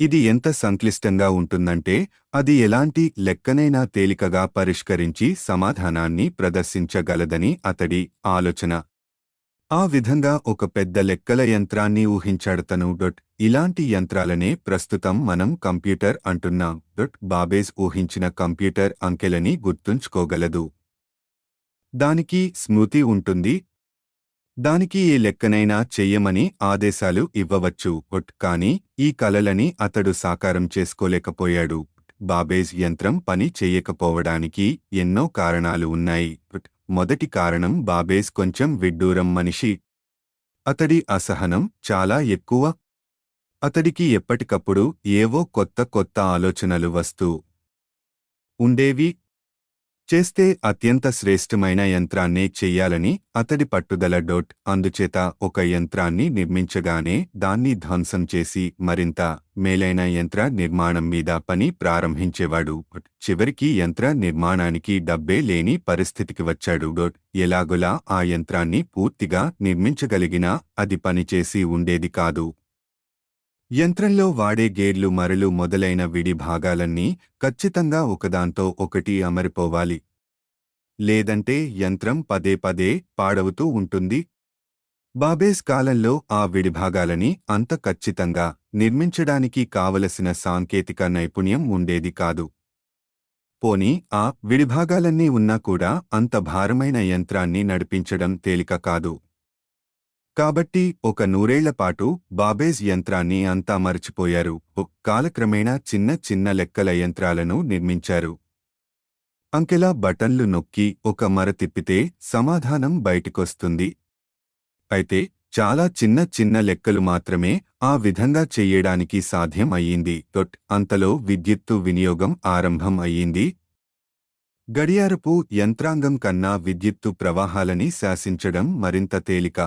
ఇది ఎంత సంక్లిష్టంగా ఉంటుందంటే అది ఎలాంటి లెక్కనైనా తేలికగా పరిష్కరించి సమాధానాన్ని ప్రదర్శించగలదని అతడి ఆలోచన. ఆ విధంగా ఒక పెద్ద లెక్కల యంత్రాన్ని ఊహించాడతను. ఇలాంటి యంత్రాలనే ప్రస్తుతం మనం కంప్యూటర్ అంటున్నాం. బాబేజ్ ఊహించిన కంప్యూటర్ అంకెలని గుర్తుంచుకోగలదు. దానికి స్మృతి ఉంటుంది. దానికి ఏ లెక్కనైనా చెయ్యమని ఆదేశాలు ఇవ్వవచ్చు. కాని ఈ కలలని అతడు సాకారం చేసుకోలేకపోయాడు. బాబేజ్ యంత్రం పని చెయ్యకపోవడానికి ఎన్నో కారణాలు ఉన్నాయి. మొదటి కారణం బాబేజ్ కొంచెం విడ్డూరం మనిషి. అతడి అసహనం చాలా ఎక్కువ. అతడికి ఎప్పటికప్పుడు ఏవో కొత్త కొత్త ఆలోచనలు వస్తూ ఉండేవి. చేస్తే అత్యంత శ్రేష్టమైన యంత్రాన్నే చెయ్యాలని అతడి పట్టుదల. అందుచేత ఒక యంత్రాన్ని నిర్మించగానే దాన్ని ధ్వంసం చేసి మరింత మేలైన యంత్ర నిర్మాణం మీద పని ప్రారంభించేవాడు. చివరికి యంత్ర నిర్మాణానికి డబ్బే లేని పరిస్థితికి వచ్చాడు. ఎలాగోలా ఆ యంత్రాన్ని పూర్తిగా నిర్మించగలిగినా అది పనిచేసి ఉండేది కాదు. యంత్రంలో వాడే గేర్లు, మరలు మొదలైన విడి భాగాలన్నీ ఖచ్చితంగా ఒకదాంతో ఒకటి అమరిపోవాలి. లేదంటే యంత్రం పదే పదే పాడవుతూ ఉంటుంది. బాబేజ్ కాలంలో ఆ విడిభాగాలని అంత ఖచ్చితంగా నిర్మించడానికి కావలసిన సాంకేతిక నైపుణ్యం ఉండేది కాదు. పోనీ ఆ విడిభాగాలన్నీ ఉన్నా కూడా అంత భారమైన యంత్రాన్ని నడిపించడం తేలిక కాదు. కాబట్టి ఒక 100 ఏళ్లపాటు బాబేజ్ యంత్రాన్ని అంతా మరచిపోయారు. కాలక్రమేణా చిన్న చిన్న లెక్కల యంత్రాలను నిర్మించారు. అంకెలా బటన్లు నొక్కి ఒక మర తిప్పితే సమాధానం బయటికొస్తుంది. అయితే చాలా చిన్న చిన్న లెక్కలు మాత్రమే ఆ విధంగా చెయ్యడానికి సాధ్యం అయ్యింది. అంతలో విద్యుత్తు వినియోగం ఆరంభం అయ్యింది. గడియారపు యంత్రాంగం కన్నా విద్యుత్తు ప్రవాహాలని శాసించడం మరింత తేలిక.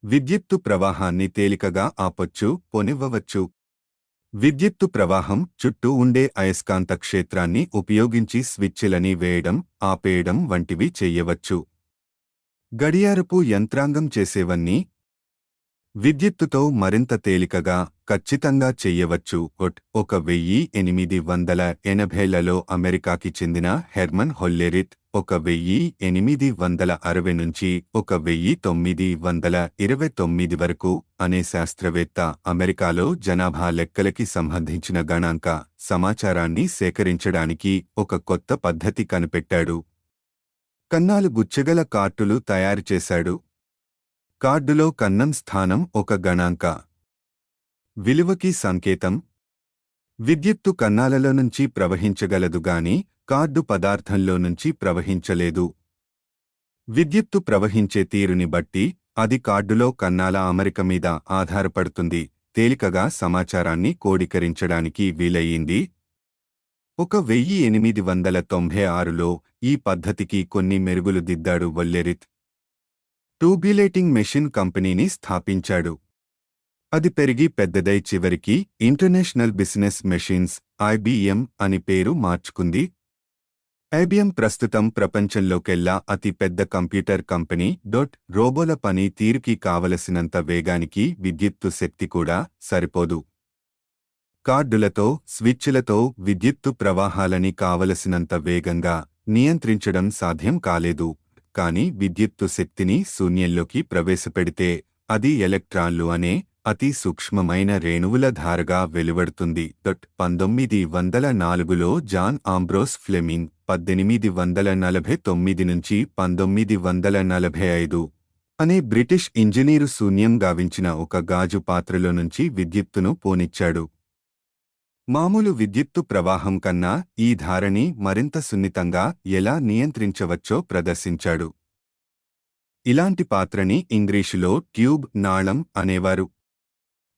విద్యుత్తు ప్రవాహాన్ని తేలికగా ఆపొచ్చు, పోనివ్వవచ్చు. విద్యుత్తు ప్రవాహం చుట్టూ ఉండే అయస్కాంత క్షేత్రాన్ని ఉపయోగించి స్విచ్లని వేయడం, ఆపేయడం వంటివి చెయ్యవచ్చు. గడియారపు యంత్రాంగం చేసేవన్నీ విద్యుత్తుతో మరింత తేలికగా, ఖచ్చితంగా చెయ్యవచ్చు. 1880లలో అమెరికాకి చెందిన హెర్మన్ హొల్లెరిత్ 1860 నుంచి 1929 వరకు అనే శాస్త్రవేత్త అమెరికాలో జనాభా లెక్కలకి సంబంధించిన గణాంక సమాచారాన్ని సేకరించడానికి ఒక కొత్త పద్ధతి కనిపెట్టాడు. కన్నాలు గుచ్చగల కార్డులు తయారుచేశాడు. కార్డులో కన్నం స్థానం ఒక గణాంక విలువకి సంకేతం. విద్యుత్తు కన్నాలలో నుంచి ప్రవహించగలదు గాని కార్డు పదార్థంలో నుంచి ప్రవహించలేదు. విద్యుత్తు ప్రవహించే తీరుని బట్టి అది కార్డులో కన్నాల అమరిక మీద ఆధారపడుతుంది. తేలికగా సమాచారాన్ని కోడీకరించడానికి వీలయ్యింది. 1896లో ఈ పద్ధతికి కొన్ని మెరుగులు దిద్దాడు వొల్లెరిత్. ట్యూబ్యులేటింగ్ మెషిన్ కంపెనీని స్థాపించాడు. అది పెరిగి పెద్దదై చివరికి ఇంటర్నేషనల్ బిజినెస్ మెషిన్స్ (IBM) అని పేరు మార్చుకుంది. IBM ప్రస్తుతం ప్రపంచంలోకెల్లా అతి పెద్ద కంప్యూటర్ కంపెనీ. రోబోల పని తీరుకి కావలసినంత వేగానికి విద్యుత్తు శక్తి కూడా సరిపోదు. కార్డులతో, స్విచ్లతో విద్యుత్తు ప్రవాహాలని కావలసినంత వేగంగా నియంత్రించడం సాధ్యం కాలేదు. కాని విద్యుత్తు శక్తిని శూన్యంలోకి ప్రవేశపెడితే అది ఎలక్ట్రాన్లు అనే అతి సూక్ష్మమైన రేణువుల ధారగా వెలువడుతుంది. 1904లో జాన్ ఆంబ్రోస్ ఫ్లెమింగ్ 1849 నుంచి 1945 అనే బ్రిటిష్ ఇంజనీరు శూన్యం గావించిన ఒక గాజు పాత్రలో నుంచి విద్యుత్తును పోనిచ్చాడు. మామూలు విద్యుత్తు ప్రవాహం కన్నా ఈ ధారని మరింత సున్నితంగా ఎలా నియంత్రించవచ్చో ప్రదర్శించాడు. ఇలాంటి పాత్రని ఇంగ్లీషులో ట్యూబ్ నాళం అనేవారు.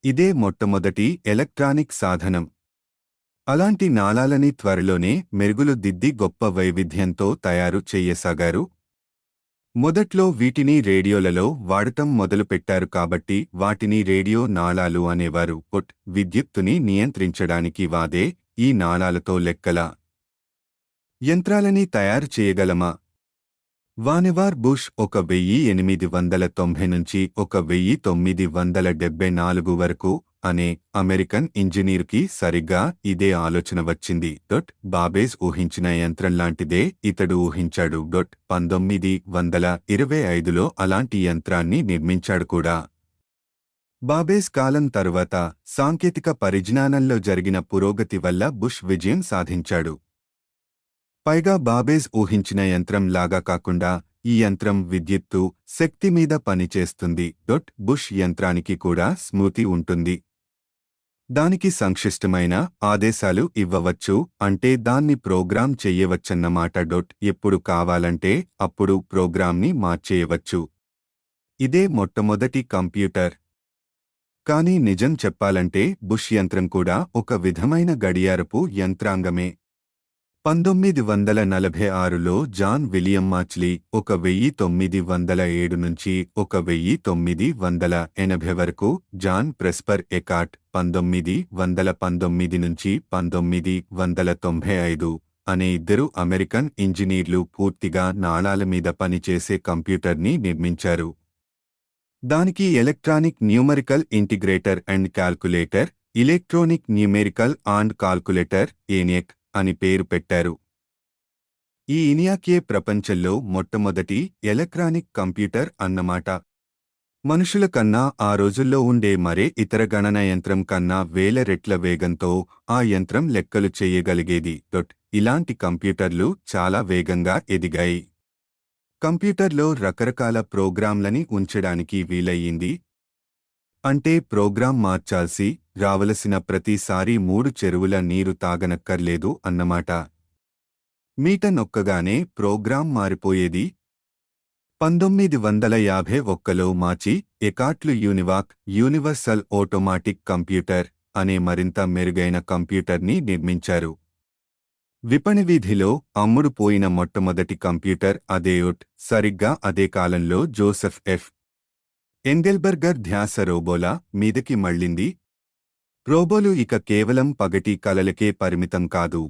ఇదే మొట్టమొదటి ఎలక్ట్రానిక్ సాధనం. అలాంటి నాళాలని త్వరలోనే మెరుగులు దిద్ది గొప్ప వైవిధ్యంతో తయారు చెయ్యసాగారు. మొదట్లో వీటిని రేడియోలలో వాడటం మొదలుపెట్టారు కాబట్టి వాటిని రేడియో నాళాలు అనేవారు. విద్యుత్తుని నియంత్రించడానికి వాడే ఈ నాళాలతో లెక్కల యంత్రాలని తయారు చేయగలమా? వానెవార్ బుష్ 1890 నుంచి 1974 వరకు అనే అమెరికన్ ఇంజనీరుకి సరిగ్గా ఇదే ఆలోచన వచ్చింది. బాబేజ్ ఊహించిన యంత్రంలాంటిదే ఇతడు ఊహించాడు. 1925లో అలాంటి యంత్రాన్ని నిర్మించాడు కూడా. బాబేజ్ కాలం తరువాత సాంకేతిక పరిజ్ఞానంలో జరిగిన పురోగతి వల్ల బుష్ విజయం సాధించాడు. పైగా బాబేజ్ ఊహించిన యంత్రం లాగా కాకుండా ఈ యంత్రం విద్యుత్తు శక్తి మీద పనిచేస్తుంది. బుష్ యంత్రానికి కూడా స్మృతి ఉంటుంది. దానికి సంక్షిష్టమైన ఆదేశాలు ఇవ్వవచ్చు, అంటే దాన్ని ప్రోగ్రామ్ చెయ్యవచ్చన్నమాట. ఎప్పుడు కావాలంటే అప్పుడు ప్రోగ్రామ్ని మార్చేయవచ్చు. ఇదే మొట్టమొదటి కంప్యూటర్. కానీ నిజం చెప్పాలంటే బుష్ యంత్రం కూడా ఒక విధమైన గడియారపు యంత్రాంగమే. 1946లో జాన్ విలియం మాచ్లీ 1907 నుంచి 1980 వరకు, జాన్ ప్రెస్పర్ ఎకార్ట్ 1919 నుంచి 1995 అనే ఇద్దరు అమెరికన్ ఇంజనీర్లు పూర్తిగా నాళాల మీద పనిచేసే కంప్యూటర్ని నిర్మించారు. దానికి electronic numerical integrator and calculator, electronic numerical and calculator ENIAC అని పేరు పెట్టారు. ఈ ENIACయే ప్రపంచంలో మొట్టమొదటి ఎలక్ట్రానిక్ కంప్యూటర్ అన్నమాట. మనుషుల కన్నా ఆ రోజుల్లో ఉండే మరే ఇతర గణన యంత్రం కన్నా వేల రెట్ల వేగంతో ఆ యంత్రం లెక్కలు చెయ్యగలిగేది. ఇలాంటి కంప్యూటర్లు చాలా వేగంగా ఎదిగాయి. కంప్యూటర్లో రకరకాల ప్రోగ్రాంలని ఉంచడానికి వీలయ్యింది. అంటే ప్రోగ్రాం మార్చాల్సి రావలసిన ప్రతిసారీ 3 చెరువుల నీరు తాగనక్కర్లేదు అన్నమాట. మీట నొక్కగానే ప్రోగ్రాం మారిపోయేది. 1951లో మాచి ఎకార్ట్లు యూనివాక్ యూనివర్సల్ ఆటోమాటిక్ కంప్యూటర్ అనే మరింత మెరుగైన కంప్యూటర్ని నిర్మించారు. విపణివీధిలో అమ్ముడుపోయిన మొట్టమొదటి కంప్యూటర్ అదే. సరిగ్గా అదే కాలంలో జోసెఫ్ ఎఫ్. ఎంగెల్బర్గర్ ధ్యాస రోబోల మీదకి మళ్ళింది. రోబోలు ఇక కేవలం పగటి కలలకే పరిమితం కాదు.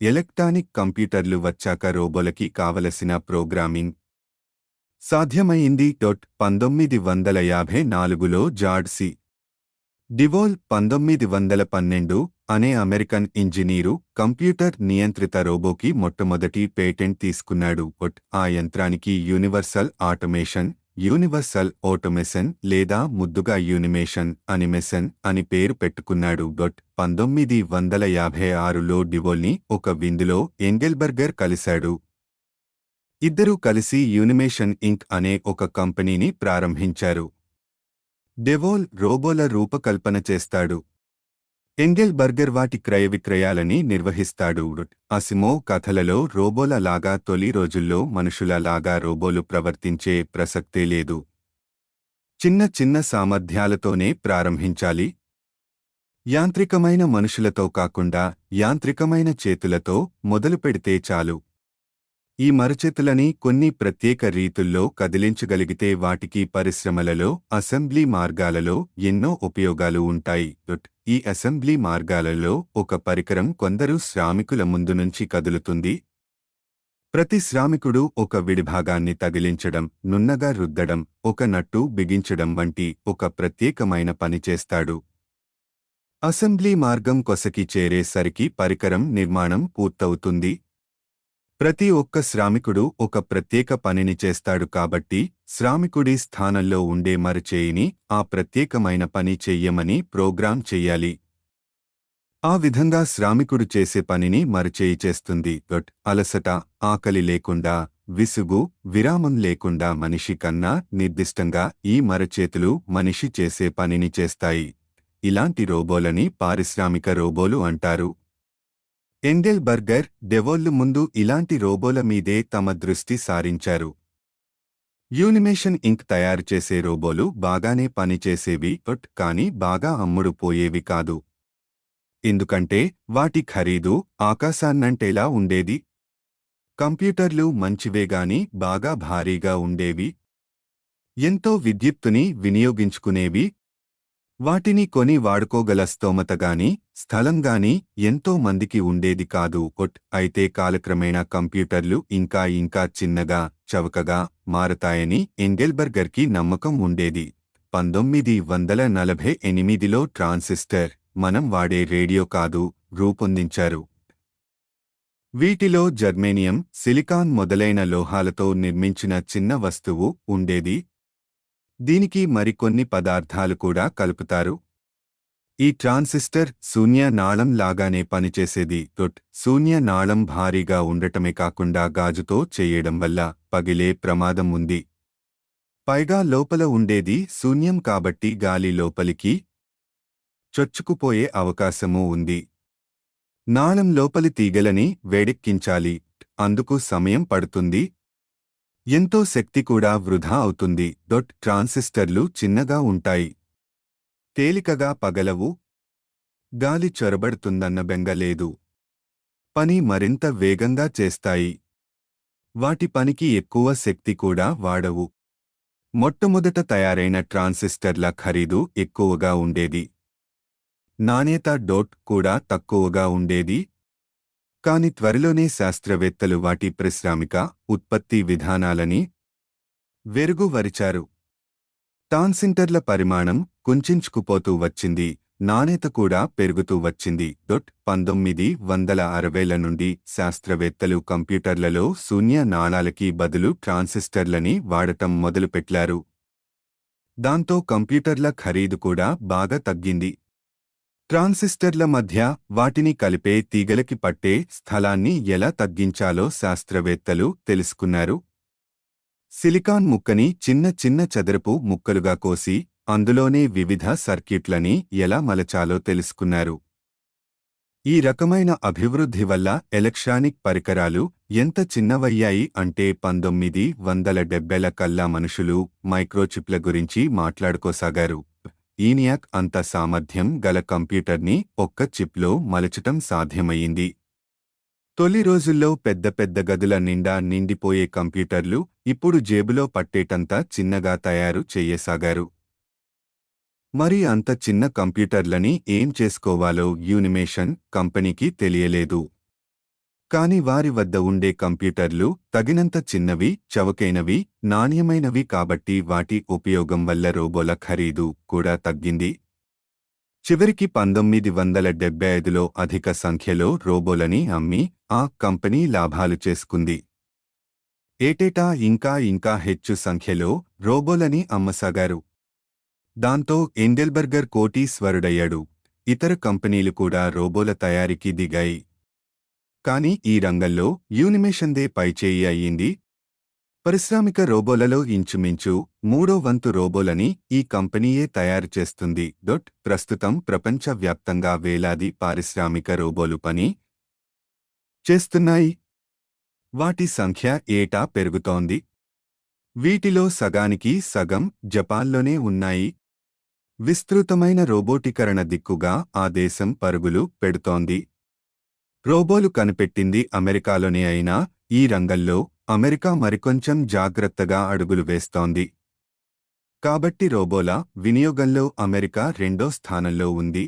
ఎలక్ట్రానిక్ కంప్యూటర్లు వచ్చాక రోబోలకి కావలసిన ప్రోగ్రామింగ్ సాధ్యమయ్యింది. 1954లో జార్జ్ సి. డివోల్ 1912 అనే అమెరికన్ ఇంజనీరు కంప్యూటర్ నియంత్రిత రోబోకి మొట్టమొదటి పేటెంట్ తీసుకున్నాడు. ఆ యంత్రానికి యూనివర్సల్ ఆటోమేషన్, యూనివర్సల్ ఆటోమేషన్ లేదా ముద్దుగా యూనిమేషన్ అనిమేషన్ అని పేరు పెట్టుకున్నాడు. 1956లో డివోల్ని ఒక విందులో ఎంగెల్బర్గర్ కలిశాడు. ఇద్దరూ కలిసి యూనిమేషన్ ఇంక్ అనే ఒక కంపెనీని ప్రారంభించారు. డెవోల్ రోబోల రూపకల్పన చేస్తాడు. ఎంగెల్బర్గర్ వాటి క్రయ విక్రయాలని నిర్వహిస్తాడు. అసిమోవ్ కథలలో రోబోల లాగా తొలి రోజుల్లో మనుషుల లాగా రోబోలు ప్రవర్తించే ప్రసక్తే లేదు. చిన్న చిన్న సామర్థ్యాలతోనే ప్రారంభించాలి. యాంత్రికమైన మనుషులతో కాకుండా యాంత్రికమైన చేతులతో మొదలుపెడితే చాలు. ఈ మరచేతులని కొన్ని ప్రత్యేక రీతుల్లో కదిలించగలిగితే వాటికి పరిశ్రమలలో, అసెంబ్లీ మార్గాలలో ఎన్నో ఉపయోగాలు ఉంటాయి. ఈ అసెంబ్లీ మార్గాలలో ఒక పరికరం కొందరు శ్రామికుల ముందు నుంచి కదులుతుంది. ప్రతి శ్రామికుడు ఒక విడిభాగాన్ని తగిలించడం, నున్నగా రుద్దడం, ఒక నట్టు బిగించడం వంటి ఒక ప్రత్యేకమైన పని చేస్తాడు. అసెంబ్లీ మార్గం కొసకి చేరేసరికి పరికరం నిర్మాణం పూర్తవుతుంది. ప్రతి ఒక్క శ్రామికుడు ఒక ప్రత్యేక పనిని చేస్తాడు కాబట్టి శ్రామికుడి స్థానంలో ఉండే మరచేయిని ఆ ప్రత్యేకమైన పని చెయ్యమని ప్రోగ్రాం చెయ్యాలి. ఆ విధంగా శ్రామికుడు చేసే పనిని మరచేయి చేస్తుంది. అలసట, ఆకలి లేకుండా విసుగు విరామం లేకుండా మనిషి కన్నా నిర్దిష్టంగా ఈ మరచేతులు మనిషి చేసే పనిని చేస్తాయి. ఇలాంటి రోబోలని పారిశ్రామిక రోబోలు అంటారు. ఎంగెల్బర్గర్, డెవోల్లు ముందు ఇలాంటి రోబోల మీదే తమ దృష్టి సారించారు. యూనిమేషన్ ఇంక్ తయారు చేసే రోబోలు బాగానే పనిచేసేవి కానీ బాగా అమ్ముడు పోయేవి కాదు. ఎందుకంటే వాటి ఖరీదు ఆకాశాన్నంటేలా ఉండేది. కంప్యూటర్లు మంచివేగాని బాగా భారీగా ఉండేవి. ఎంతో విద్యుత్తుని వినియోగించుకునేవి. వాటిని కొని వాడుకోగల స్తోమతగాని స్థలంగాని ఎంతో మందికి ఉండేది కాదు. అయితే కాలక్రమేణా కంప్యూటర్లు ఇంకా ఇంకా చిన్నగా చవకగా మారతాయని ఎంగెల్బర్గర్కి నమ్మకం ఉండేది. 1948లో ట్రాన్సిస్టర్, మనం వాడే రేడియో కాదు, రూపొందించారు. వీటిలో జర్మేనియం, సిలికాన్ మొదలైన లోహాలతో నిర్మించిన చిన్న వస్తువు ఉండేది. దీనికి మరికొన్ని పదార్థాలు కూడా కలుపుతారు. ఈ ట్రాన్సిస్టర్ శూన్య నాళం లాగానే పనిచేసేది. శూన్య నాళం భారీగా ఉండటమే కాకుండా గాజుతో చేయడం వల్ల పగిలే ప్రమాదం ఉంది. పైగా లోపల ఉండేది శూన్యం కాబట్టి గాలి లోపలికి చొచ్చుకుపోయే అవకాశమూ ఉంది. నాళం లోపలి తీగలని వేడెక్కించాలి. అందుకు సమయం పడుతుంది. ఎంతో శక్తి కూడా వృధా అవుతుంది. ట్రాన్సిస్టర్లు చిన్నగా ఉంటాయి. తేలికగా పగలవు. గాలి చొరబడుతుందన్న బెంగ లేదు. పని మరింత వేగంగా చేస్తాయి. వాటి పనికి ఎక్కువ శక్తి కూడా వాడవు. మొట్టమొదట తయారైన ట్రాన్సిస్టర్ల ఖరీదు ఎక్కువగా ఉండేది. నాణ్యత కూడా తక్కువగా ఉండేది. కాని త్వరలోనే శాస్త్రవేత్తలు వాటి పారిశ్రామిక ఉత్పత్తి విధానాలని వెరుగువరిచారు. ట్రాన్సిస్టర్ల పరిమాణం కుంచుకుపోతూ వచ్చింది. నాణ్యత కూడా పెరుగుతూ వచ్చింది. 1960ల నుండి శాస్త్రవేత్తలు కంప్యూటర్లలో శూన్య నాళాలకి బదులు ట్రాన్సిస్టర్లని వాడటం మొదలుపెట్టారు. దాంతో కంప్యూటర్ల ఖరీదు కూడా బాగా తగ్గింది. ట్రాన్సిస్టర్ల మధ్య వాటిని కలిపే తీగలకి పట్టే స్థలాన్ని ఎలా తగ్గించాలో శాస్త్రవేత్తలు తెలుసుకున్నారు. సిలికాన్ ముక్కని చిన్న చిన్న చదరపు ముక్కలుగా కోసి అందులోనే వివిధ సర్క్యూట్లని ఎలా మలచాలో తెలుసుకున్నారు. ఈ రకమైన అభివృద్ధి వల్ల ఎలక్ట్రానిక్ పరికరాలు ఎంత చిన్నవయ్యాయి అంటే 1970ల కల్లా మనుషులు మైక్రోచిప్ల గురించి మాట్లాడుకోసాగారు. ఈనియాక్ అంత సామర్థ్యం గల కంప్యూటర్ని ఒక్క చిప్లో మలచటం సాధ్యమయ్యింది. తొలి రోజుల్లో పెద్ద పెద్ద గదుల నిండా నిండిపోయే కంప్యూటర్లు ఇప్పుడు జేబులో పట్టేటంత చిన్నగా తయారు చెయ్యసాగారు. మరి అంత చిన్న కంప్యూటర్లని ఏం చేసుకోవాలో యూనిమేషన్ కంపెనీకి తెలియలేదు. కాని వారి వద్ద ఉండే కంప్యూటర్లు తగినంత చిన్నవి, చవకైనవి, నాణ్యమైనవి కాబట్టి వాటి ఉపయోగం వల్ల రోబోల ఖరీదు కూడా తగ్గింది. చివరికి 1975లో అధిక సంఖ్యలో రోబోలని అమ్మి ఆ కంపెనీ లాభాలు చేసుకుంది. ఏటేటా ఇంకా ఇంకా హెచ్చు సంఖ్యలో రోబోలని అమ్మసాగారు. దాంతో ఎంగెల్బర్గర్ కోటీశ్వరుడయ్యాడు. ఇతర కంపెనీలు కూడా రోబోల తయారీకి దిగాయి. కాని ఈ రంగంలో యూనిమేషన్దే పైచేయి అయ్యింది. పారిశ్రామిక రోబోలలో ఇంచుమించు 3/4 రోబోలని ఈ కంపెనీయే తయారు చేస్తుంది. ప్రస్తుతం ప్రపంచవ్యాప్తంగా వేలాది పారిశ్రామిక రోబోలు పని చేస్తున్నాయి. వాటి సంఖ్య ఏటా పెరుగుతోంది. వీటిలో సగానికి సగం జపాన్లోనే ఉన్నాయి. విస్తృతమైన రోబోటీకరణ దిక్కుగా ఆ దేశం పరుగులు పెడుతోంది. రోబోలు కనిపెట్టింది అమెరికాలోనే అయినా ఈ రంగంలో అమెరికా మరికొంచెం జాగ్రత్తగా అడుగులు వేస్తోంది. కాబట్టి రోబోల వినియోగంలో అమెరికా 2వ స్థానంలో ఉంది.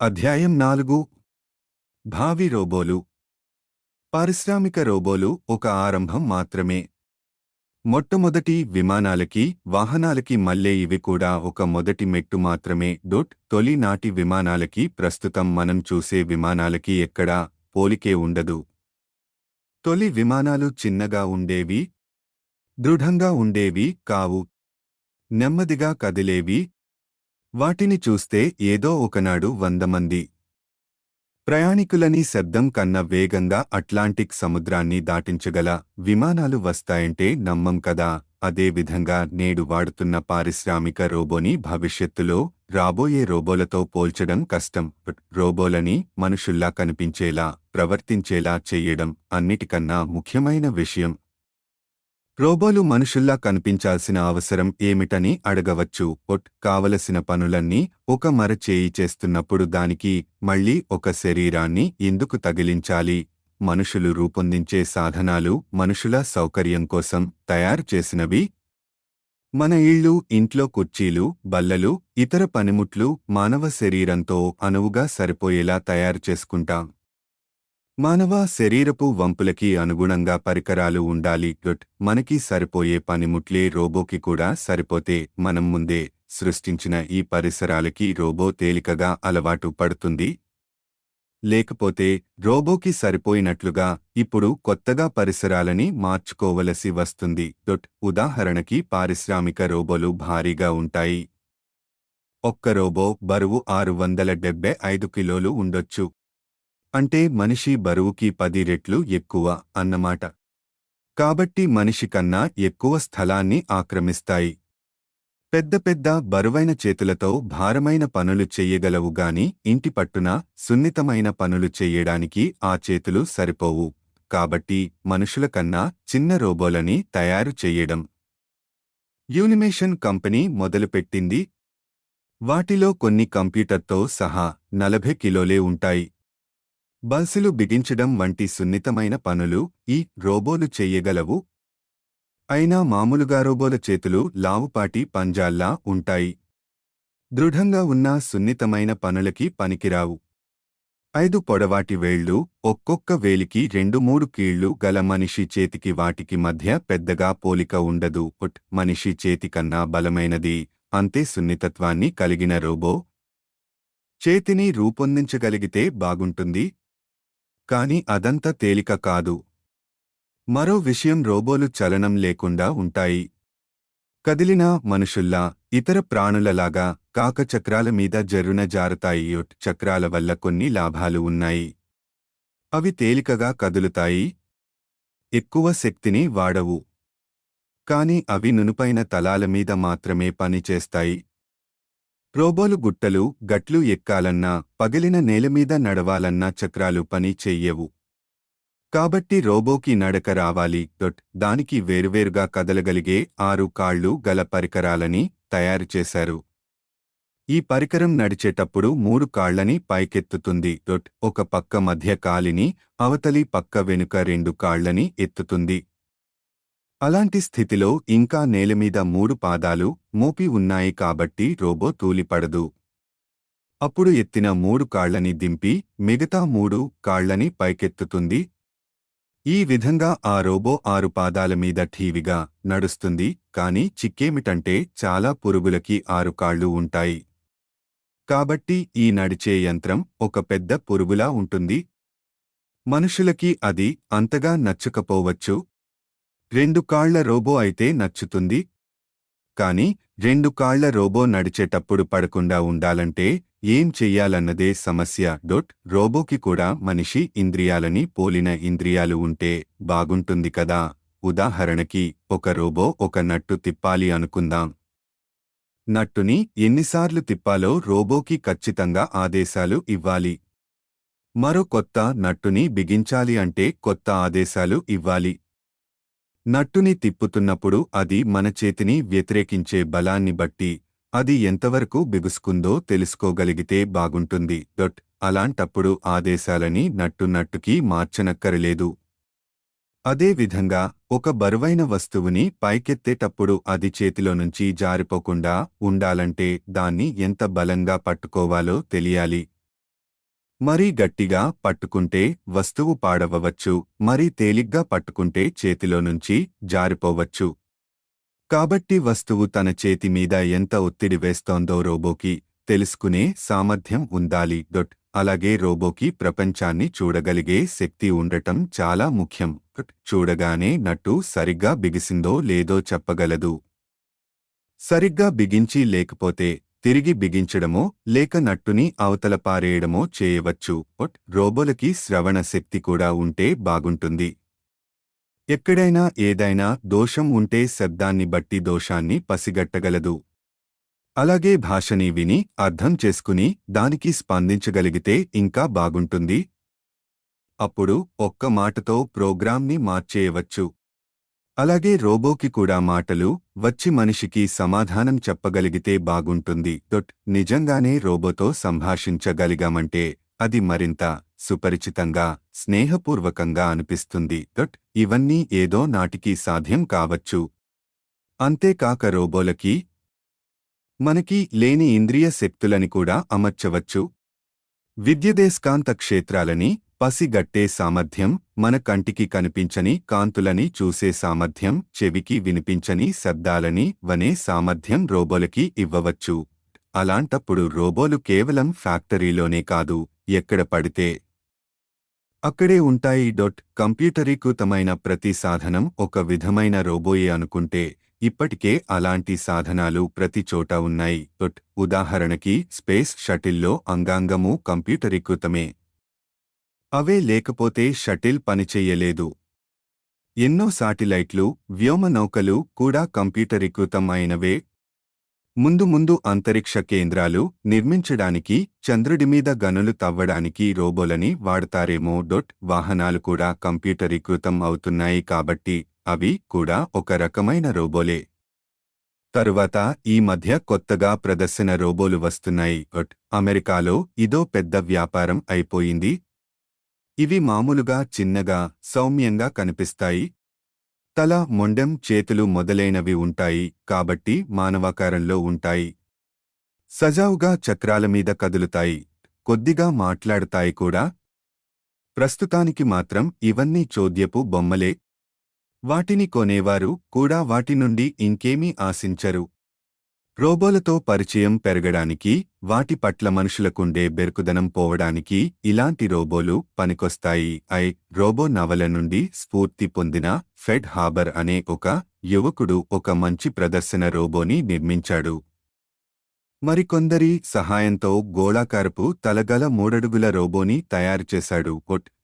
అధ్యాయం 4. భావి రోబోలు. పారిశ్రామిక రోబోలు ఒక ఆరంభం మాత్రమే. మొట్టమొదటి విమానాలకి, వాహనాలకి మళ్ళే ఇవి కూడా ఒక మొదటి మెట్టు మాత్రమే. తొలి నాటి విమానాలకి ప్రస్తుతం మనం చూసే విమానాలకి ఎక్కడా పోలికే ఉండదు. తొలి విమానాలు చిన్నగా ఉండేవి, దృఢంగా ఉండేవి కావు, నెమ్మదిగా కదిలేవి. వాటిని చూస్తే ఏదో ఒకనాడు 100 మంది ప్రయాణికులని శబ్దం కన్నా వేగంగా అట్లాంటిక్ సముద్రాన్ని దాటించగల విమానాలు వస్తాయంటే నమ్మం కదా. అదేవిధంగా నేడు వాడుతున్న పారిశ్రామిక రోబోని భవిష్యత్తులో రాబోయే రోబోలతో పోల్చడం కష్టం. రోబోలని మనుషుల్లా కనిపించేలా, ప్రవర్తించేలా చెయ్యడం అన్నిటికన్నా ముఖ్యమైన విషయం. రోబోలు మనుషుల్లా కనిపించాల్సిన అవసరం ఏమిటని అడగవచ్చు. కావలసిన పనులన్నీ ఒక మర చేయి చేస్తున్నప్పుడు దానికి మళ్ళీ ఒక శరీరాన్ని ఎందుకు తగిలించాలి? మనుషులు రూపొందించే సాధనాలు మనుషుల సౌకర్యం కోసం తయారు చేసినవి. మన ఇళ్ళు, ఇంట్లో కుర్చీలు, బల్లలు, ఇతర పనిముట్లు మానవ శరీరంతో అనువుగా సరిపోయేలా తయారు చేసుకుంటాం. మానవ శరీరపు వంపులకి అనుగుణంగా పరికరాలు ఉండాలి. మనకి సరిపోయే పనిముట్లే రోబోకి కూడా సరిపోతే మనం ముందే సృష్టించిన ఈ పరిసరాలకి రోబో తేలికగా అలవాటు పడుతుంది. లేకపోతే రోబోకి సరిపోయినట్లుగా ఇప్పుడు కొత్తగా పరిసరాలని మార్చుకోవలసి వస్తుంది. ఉదాహరణకి పారిశ్రామిక రోబోలు భారీగా ఉంటాయి. ఒక్క రోబో బరువు 675 కిలోలు ఉండొచ్చు. అంటే మనిషి బరువుకి 10 రెట్లు ఎక్కువ అన్నమాట. కాబట్టి మనిషి కన్నా ఎక్కువ స్థలాన్ని ఆక్రమిస్తాయి. పెద్ద పెద్ద బరువైన చేతులతో భారమైన పనులు చెయ్యగలవు గాని ఇంటి పట్టున సున్నితమైన పనులు చెయ్యడానికి ఆ చేతులు సరిపోవు. కాబట్టి మనుషుల కన్నా చిన్న రోబోలని తయారు చెయ్యడం యూనిమేషన్ కంపెనీ మొదలుపెట్టింది. వాటిలో కొన్ని కంప్యూటర్తో సహా 40 కిలోలే ఉంటాయి. బల్సులు బిగించడం వంటి సున్నితమైన పనులు ఈ రోబోలు చెయ్యగలవు. అయినా మామూలుగా రోబోల చేతులు లావుపాటి పంజాల్లా ఉంటాయి. దృఢంగా ఉన్న సున్నితమైన పనులకి పనికిరావు. 5 పొడవాటి వేళ్లు, ఒక్కొక్క వేలికి 2-3 కీళ్లు గల మనిషి చేతికి వాటికి మధ్య పెద్దగా పోలిక ఉండదు. మనిషి చేతికన్నా బలమైనది, అంతే సున్నితత్వాన్ని కలిగిన రోబో చేతిని రూపొందించగలిగితే బాగుంటుంది. కాని అదంత తేలిక కాదు. మరో విషయం, రోబోలు చలనం లేకుండా ఉంటాయి. కదిలినా మనుషుల్లా, ఇతర ప్రాణులలాగా కాక చక్రాల మీద జర్రున జారుతాయి. చక్రాల వల్ల కొన్ని లాభాలు ఉన్నాయి. అవి తేలికగా కదులుతాయి, ఎక్కువ శక్తిని వాడవు. కాని అవి నునుపైన తలాల మీద మాత్రమే పనిచేస్తాయి. రోబోలు గుట్టలు, గట్లు ఎక్కాలన్నా, పగిలిన నేలమీద నడవాలన్నా చక్రాలు పని చెయ్యవు. కాబట్టి రోబోకి నడక రావాలి. దానికి వేరువేరుగా కదలగలిగే 6 కాళ్ళు గల పరికరాలని తయారుచేశారు. ఈ పరికరం నడిచేటప్పుడు 3 కాళ్లని పైకెత్తుతుంది. ఒక పక్క మధ్య కాలిని, అవతలి పక్క వెనుక 2 కాళ్లని ఎత్తుతుంది. అలాంటి స్థితిలో ఇంకా నేలమీద 3 పాదాలు మోపి ఉన్నాయి కాబట్టి రోబో తూలిపడదు. అప్పుడు ఎత్తిన 3 కాళ్లని దింపి మిగతా 3 కాళ్లని పైకెత్తుతుంది. ఈ విధంగా ఆ రోబో 6 పాదాల మీద ఠీవిగా నడుస్తుంది. కాని చిక్కేమిటంటే చాలా పురుగులకి 6 కాళ్ళు ఉంటాయి. కాబట్టి ఈ నడిచే యంత్రం ఒక పెద్ద పురుగులా ఉంటుంది. మనుషులకి అది అంతగా నచ్చకపోవచ్చు. 2 కాళ్ల రోబో అయితే నచ్చుతుంది. కాని 2 కాళ్ల రోబో నడిచేటప్పుడు పడకుండా ఉండాలంటే ఏం చెయ్యాలన్నదే సమస్య. రోబోకి కూడా మనిషి ఇంద్రియాలని పోలిన ఇంద్రియాలు ఉంటే బాగుంటుంది కదా. ఉదాహరణకి ఒక రోబో ఒక నట్టు తిప్పాలి అనుకుందాం. నట్టుని ఎన్నిసార్లు తిప్పాలో రోబోకి ఖచ్చితంగా ఆదేశాలు ఇవ్వాలి. మరో కొత్త నట్టుని బిగించాలి అంటే కొత్త ఆదేశాలు ఇవ్వాలి. నట్టుని తిప్పుతున్నప్పుడు అది మన చేతిని వ్యతిరేకించే బలాన్ని బట్టి అది ఎంతవరకు బిగుసుకుందో తెలుసుకోగలిగితే బాగుంటుంది. అలాంటప్పుడు ఆదేశాలని నట్టుకి మార్చనక్కరలేదు. అదేవిధంగా ఒక బరువైన వస్తువుని పైకెత్తేటప్పుడు అది చేతిలో నుంచి జారిపోకుండా ఉండాలంటే దాన్ని ఎంత బలంగా పట్టుకోవాలో తెలియాలి. మరీ గట్టిగా పట్టుకుంటే వస్తువు పాడవవచ్చు, మరీ తేలిగ్గా పట్టుకుంటే చేతిలో నుంచి జారిపోవచ్చు. కాబట్టి వస్తువు తన చేతి మీద ఎంత ఒత్తిడి వేస్తోందో రోబోకి తెలుసుకునే సామర్థ్యం ఉండాలి. అలాగే రోబోకి ప్రపంచాన్ని చూడగలిగే శక్తి ఉండటం చాలా ముఖ్యం. చూడగానే నట్టు సరిగ్గా బిగిసిందో లేదో చెప్పగలదు. సరిగ్గా బిగించి లేకపోతే తిరిగి బిగించడమో లేక నట్టుని అవతల పారేయడమో చేయవచ్చు. రోబోలకి శ్రవణ శక్తి కూడా ఉంటే బాగుంటుంది. ఎక్కడైనా ఏదైనా దోషం ఉంటే శబ్దాన్ని బట్టి దోషాన్ని పసిగట్టగలదు. అలాగే భాషని విని అర్థం చేసుకుని దానికి స్పందించగలిగితే ఇంకా బాగుంటుంది. అప్పుడు ఒక్క మాటతో ప్రోగ్రాంని మార్చేయవచ్చు. అలాగే రోబోకి కూడా మాటలు వచ్చి మనిషికి సమాధానం చెప్పగలిగితే బాగుంటుంది. నిజంగానే రోబోతో సంభాషించగలిగామంటే అది మరింత సుపరిచితంగా స్నేహపూర్వకంగా అనిపిస్తుంది. ఇవన్నీ ఏదో నాటికి సాధ్యం కావచ్చు. అంతేకాక రోబోలకి మనకి లేని ఇంద్రియ శక్తులని కూడా అమర్చవచ్చు. విద్యుదయస్కాంత క్షేత్రాలని పసిగట్టే సామర్థ్యం, మన కంటికి కనిపించని కాంతులని చూసే సామర్థ్యం, చెవికి వినిపించని శబ్దాలని వనే సామర్థ్యం రోబోలకి ఇవ్వవచ్చు. అలాంటప్పుడు రోబోలు కేవలం ఫ్యాక్టరీలోనే కాదు, ఎక్కడ పడితే అక్కడే ఉంటాయి. కంప్యూటరీకృతమైన ప్రతి సాధనం ఒక విధమైన రోబోయే అనుకుంటే ఇప్పటికే అలాంటి సాధనాలు ప్రతి చోట ఉన్నాయి. ఉదాహరణకి స్పేస్ షటిల్లో అంగాంగము కంప్యూటరీకృతమే. అవే లేకపోతే షటిల్ పనిచెయ్యలేదు. ఎన్నో శాటిలైట్లు, వ్యోమనౌకలు కూడా కంప్యూటరీకృతం అయినవే. ముందు ముందు అంతరిక్ష కేంద్రాలు నిర్మించడానికి, చంద్రుడిమీద గనులు తవ్వడానికి రోబోలని వాడతారేమో. వాహనాలు కూడా కంప్యూటరీకృతం అవుతున్నాయి కాబట్టి అవి కూడా ఒక రకమైన రోబోలే. తరువాత ఈ మధ్య కొత్తగా ప్రదర్శన రోబోలు వస్తున్నాయి. అమెరికాలో ఇదో పెద్ద వ్యాపారం అయిపోయింది. ఇవి మామూలుగా చిన్నగా, సౌమ్యంగా కనిపిస్తాయి. తల, మొండెం, చేతులు మొదలైనవి ఉంటాయి కాబట్టి మానవాకారంలో ఉంటాయి. సజావుగా చక్రాలమీద కదులుతాయి, కొద్దిగా మాట్లాడతాయి కూడా. ప్రస్తుతానికి మాత్రం ఇవన్నీ చోద్యపు బొమ్మలే. వాటిని కొనేవారు కూడా వాటి నుండి ఇంకేమీ ఆశించరు. రోబోలతో పరిచయం పెరగడానికి, వాటి పట్ల మనుషులకుండే బెరుకుదనం పోవడానికి ఇలాంటి రోబోలు పనికొస్తాయి. రోబో నవల నుండి స్ఫూర్తి పొందిన ఫెడ్ హాబర్ అనే ఒక యువకుడు ఒక మంచి ప్రదర్శన రోబోని నిర్మించాడు. మరికొందరి సహాయంతో గోళాకారపు తలగల 3 అడుగుల రోబోని తయారుచేశాడు.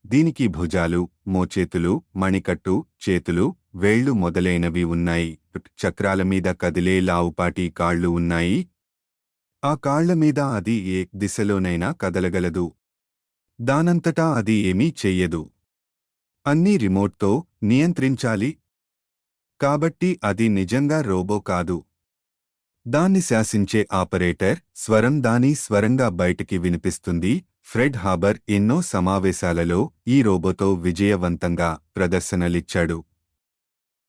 దీనికి భుజాలు, మోచేతులు, మణికట్టు, చేతులు, వేళ్లు మొదలైనవి ఉన్నాయి. చక్రాలమీద కదిలే లావుపాటి కాళ్లు ఉన్నాయి. ఆ కాళ్లమీద అది ఏ దిశలోనైనా కదలగలదు. దానంతటా అది ఏమీ చెయ్యదు. అన్నీ రిమోట్తో నియంత్రించాలి. కాబట్టి అది నిజంగా రోబో కాదు. దాన్ని శాసించే ఆపరేటర్ స్వరం దాని స్వరంగా బయటికి వినిపిస్తుంది. ఫ్రెడ్ హాబర్ ఎన్నో సమావేశాలలో ఈ రోబోతో విజయవంతంగా ప్రదర్శనలిచ్చాడు.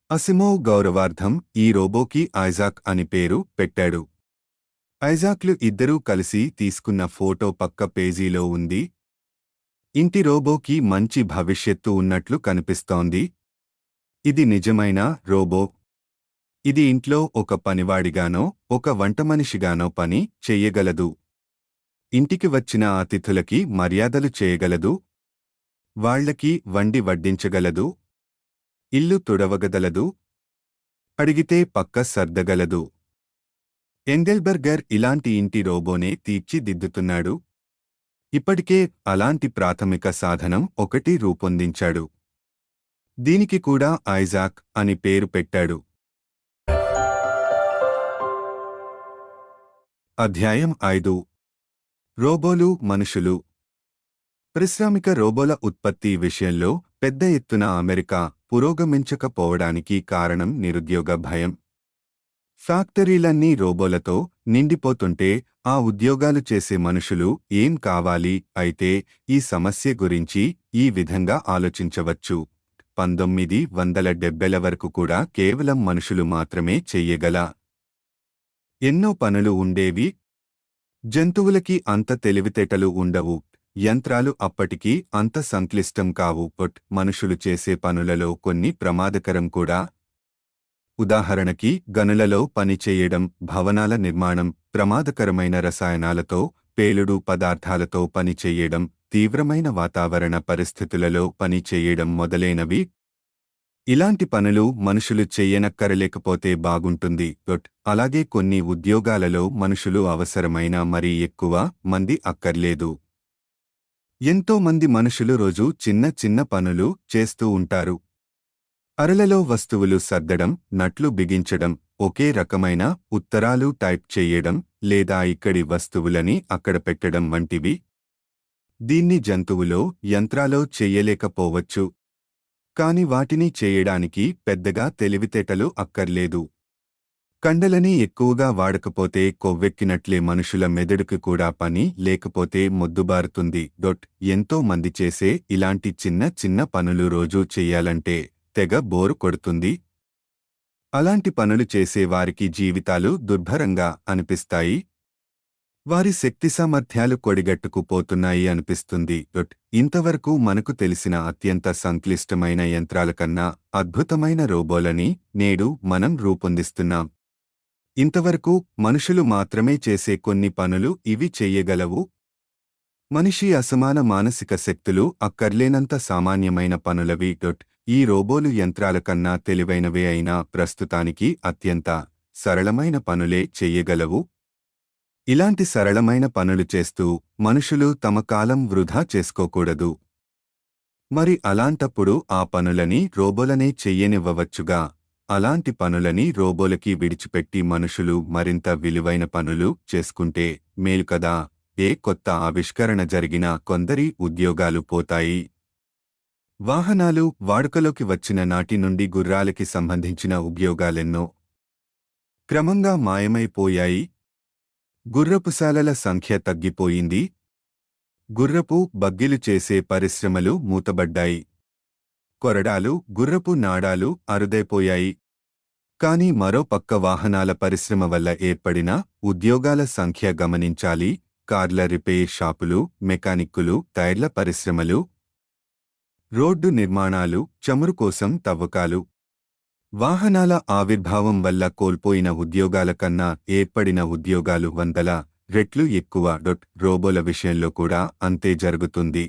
అసిమోవ్ గౌరవార్థం ఈ రోబోకి ఐజాక్ అని పేరు పెట్టాడు. ఐజాక్లు ఇద్దరూ కలిసి తీసుకున్న ఫోటో పక్క పేజీలో ఉంది. ఇంటి రోబోకి మంచి భవిష్యత్తు ఉన్నట్లు కనిపిస్తోంది. ఇది నిజమైన రోబో. ఇది ఇంట్లో ఒక పనివాడిగానో, ఒక వంటమనిషిగానో పని చెయ్యగలదు. ఇంటికి వచ్చిన అతిథులకి మర్యాదలు చేయగలదు. వాళ్లకి వండి వడ్డించగలదు. ఇల్లు తుడవగలదు. అడిగితే పక్క సర్దగలదు. ఎంగెల్బర్గర్ ఇలాంటి ఇంటి రోబోనే తీర్చిదిద్దుతున్నాడు. ఇప్పటికే అలాంటి ప్రాథమిక సాధనం ఒకటి రూపొందించాడు. దీనికి కూడా ఐజాక్ అని పేరు పెట్టాడు. అధ్యాయం 5. రోబోలు, మనుషులు. పారిశ్రామిక రోబోల ఉత్పత్తి విషయంలో పెద్ద ఎత్తున అమెరికా పురోగమించకపోవడానికి కారణం నిరుద్యోగ భయం. ఫ్యాక్టరీలన్నీ రోబోలతో నిండిపోతుంటే ఆ ఉద్యోగాలు చేసే మనుషులు ఏం కావాలి? అయితే ఈ సమస్య గురించి ఈ విధంగా ఆలోచించవచ్చు. 1970ల వరకు కూడా కేవలం మనుషులు మాత్రమే చెయ్యగల ఎన్నో పనులు ఉండేవి. జంతువులకి అంత తెలివితేటలు ఉండవు. యంత్రాలు అప్పటికీ అంత సంక్లిష్టం కావు. మనుషులు చేసే పనులలో కొన్ని ప్రమాదకరం కూడా. ఉదాహరణకి గనులలో పనిచేయడం, భవనాల నిర్మాణం, ప్రమాదకరమైన రసాయనాలతో, పేలుడు పదార్థాలతో పనిచేయడం, తీవ్రమైన వాతావరణ పరిస్థితులలో పనిచేయడం మొదలైనవి. ఇలాంటి పనులు మనుషులు చెయ్యనక్కరలేకపోతే బాగుంటుంది. అలాగే కొన్ని ఉద్యోగాలలో మనుషులు అవసరమైన మరీ ఎక్కువ మంది అక్కర్లేదు. ఎంతో మంది మనుషులు రోజూ చిన్న చిన్న పనులు చేస్తూ ఉంటారు. అరలలో వస్తువులు సర్దడం, నట్లు బిగించడం, ఒకే రకమైన ఉత్తరాలు టైప్ చెయ్యడం, లేదా ఇక్కడి వస్తువులని అక్కడ పెట్టడం వంటివి. దీన్ని జంతువులో, యంత్రాలో చెయ్యలేకపోవచ్చు. కాని వాటిని చేయడానికి పెద్దగా తెలివితేటలు అక్కర్లేదు. కండలని ఎక్కువగా వాడకపోతే కొవ్వెక్కినట్లే మనుషుల మెదడుకు కూడా పని లేకపోతే మొద్దుబారుతుంది. ఎంతో మంది చేసే ఇలాంటి చిన్న చిన్న పనులు రోజూ చెయ్యాలంటే తెగ బోరు కొడుతుంది. అలాంటి పనులు చేసే వారికి జీవితాలు దుర్భరంగా అనిపిస్తాయి. వారి శక్తి సామర్థ్యాలు కొడిగట్టుకుపోతున్నాయి అనిపిస్తుంది. ఇంతవరకు మనకు తెలిసిన అత్యంత సంక్లిష్టమైన యంత్రాల కన్నా అద్భుతమైన రోబోలని నేడు మనం రూపొందిస్తున్నాం. ఇంతవరకు మనుషులు మాత్రమే చేసే కొన్ని పనులు ఇవి చెయ్యగలవు. మనిషి అసమాన మానసిక శక్తులు అక్కర్లేనంత సామాన్యమైన పనులవి. ఈ రోబోలు యంత్రాల కన్నా తెలివైనవే అయినా ప్రస్తుతానికి అత్యంత సరళమైన పనులే చెయ్యగలవు. ఇలాంటి సరళమైన పనులు చేస్తూ మనుషులు తమ కాలం వృధా చేసుకోకూడదు. మరి అలాంటప్పుడు ఆ పనులని రోబోలనే చెయ్యనివ్వవచ్చుగా. అలాంటి పనులని రోబోలకి విడిచిపెట్టి మనుషులు మరింత విలువైన పనులు చేసుకుంటే మేలుకదా. ఏ కొత్త ఆవిష్కరణ జరిగినా కొందరి ఉద్యోగాలు పోతాయి. వాహనాలు వాడుకలోకి వచ్చిన నాటి నుండి గుర్రాలకి సంబంధించిన ఉద్యోగాలెన్నో క్రమంగా మాయమైపోయాయి. గుర్రపుశాలల సంఖ్య తగ్గిపోయింది. గుర్రపు బగ్గీలు చేసే పరిశ్రమలు మూతబడ్డాయి. కొరడాలు, గుర్రపు నాడాలు అరుదైపోయాయి. కాని మరో పక్క వాహనాల పరిశ్రమ వల్ల ఏర్పడిన ఉద్యోగాల సంఖ్య గమనించాలి. కార్ల రిపేర్ షాపులు, మెకానిక్కులు, టైర్ల పరిశ్రమలు, రోడ్డు నిర్మాణాలు, చమురు కోసం తవ్వకాలు. వాహనాల ఆవిర్భావం వల్ల కోల్పోయిన ఉద్యోగాల కన్నా ఏర్పడిన ఉద్యోగాలు వందల రెట్లు ఎక్కువ. రోబోల విషయంలో కూడా అంతే జరుగుతుంది.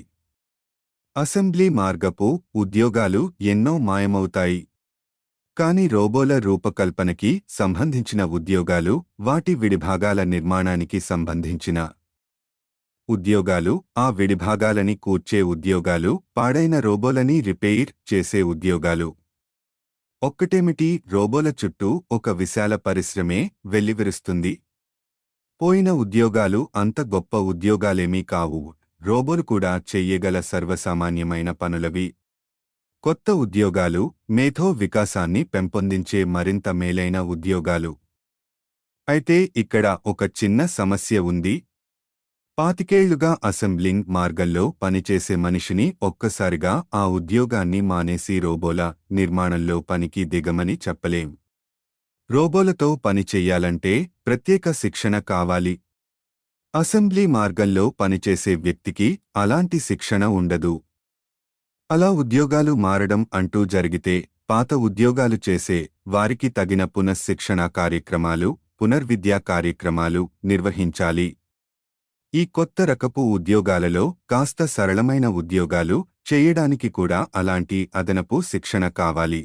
అసెంబ్లీ మార్గపు ఉద్యోగాలు ఎన్నో మాయమవుతాయి. కాని రోబోల రూపకల్పనకి సంబంధించిన ఉద్యోగాలు, వాటి విడిభాగాల నిర్మాణానికి సంబంధించిన ఉద్యోగాలు, ఆ విడిభాగాలని కూర్చే ఉద్యోగాలు, పాడైన రోబోలని రిపేర్ చేసే ఉద్యోగాలు. ఒక్కటేమిటి, రోబోల చుట్టూ ఒక విశాల పరిశ్రమే వెల్లివిరుస్తుంది. పోయిన ఉద్యోగాలు అంత గొప్ప ఉద్యోగాలేమీ కావు. రోబోలు కూడా చెయ్యగల సర్వసామాన్యమైన పనులవి. కొత్త ఉద్యోగాలు, మేధో వికాసాన్ని పెంపొందించే మరింత మేలైన ఉద్యోగాలు. అయితే ఇక్కడ ఒక చిన్న సమస్య ఉంది. 25 ఏళ్లుగా అసెంబ్లింగ్ మార్గంలో పనిచేసే మనిషిని ఒక్కసారిగా ఆ ఉద్యోగాన్ని మానేసి రోబోల నిర్మాణంలో పనికి దిగమని చెప్పలేం. రోబోలతో పని చెయ్యాలంటే ప్రత్యేక శిక్షణ కావాలి. అసెంబ్లీ మార్గంలో పనిచేసే వ్యక్తికి అలాంటి శిక్షణ ఉండదు. అలా ఉద్యోగాలు మారడం అంటూ జరిగితే పాత ఉద్యోగాలు చేసే వారికి తగిన పునఃశిక్షణా కార్యక్రమాలు, పునర్విద్యా కార్యక్రమాలు నిర్వహించాలి. ఈ కొత్త రకపు ఉద్యోగాలలో కాస్త సరళమైన ఉద్యోగాలు చేయడానికి కూడా అలాంటి అదనపు శిక్షణ కావాలి.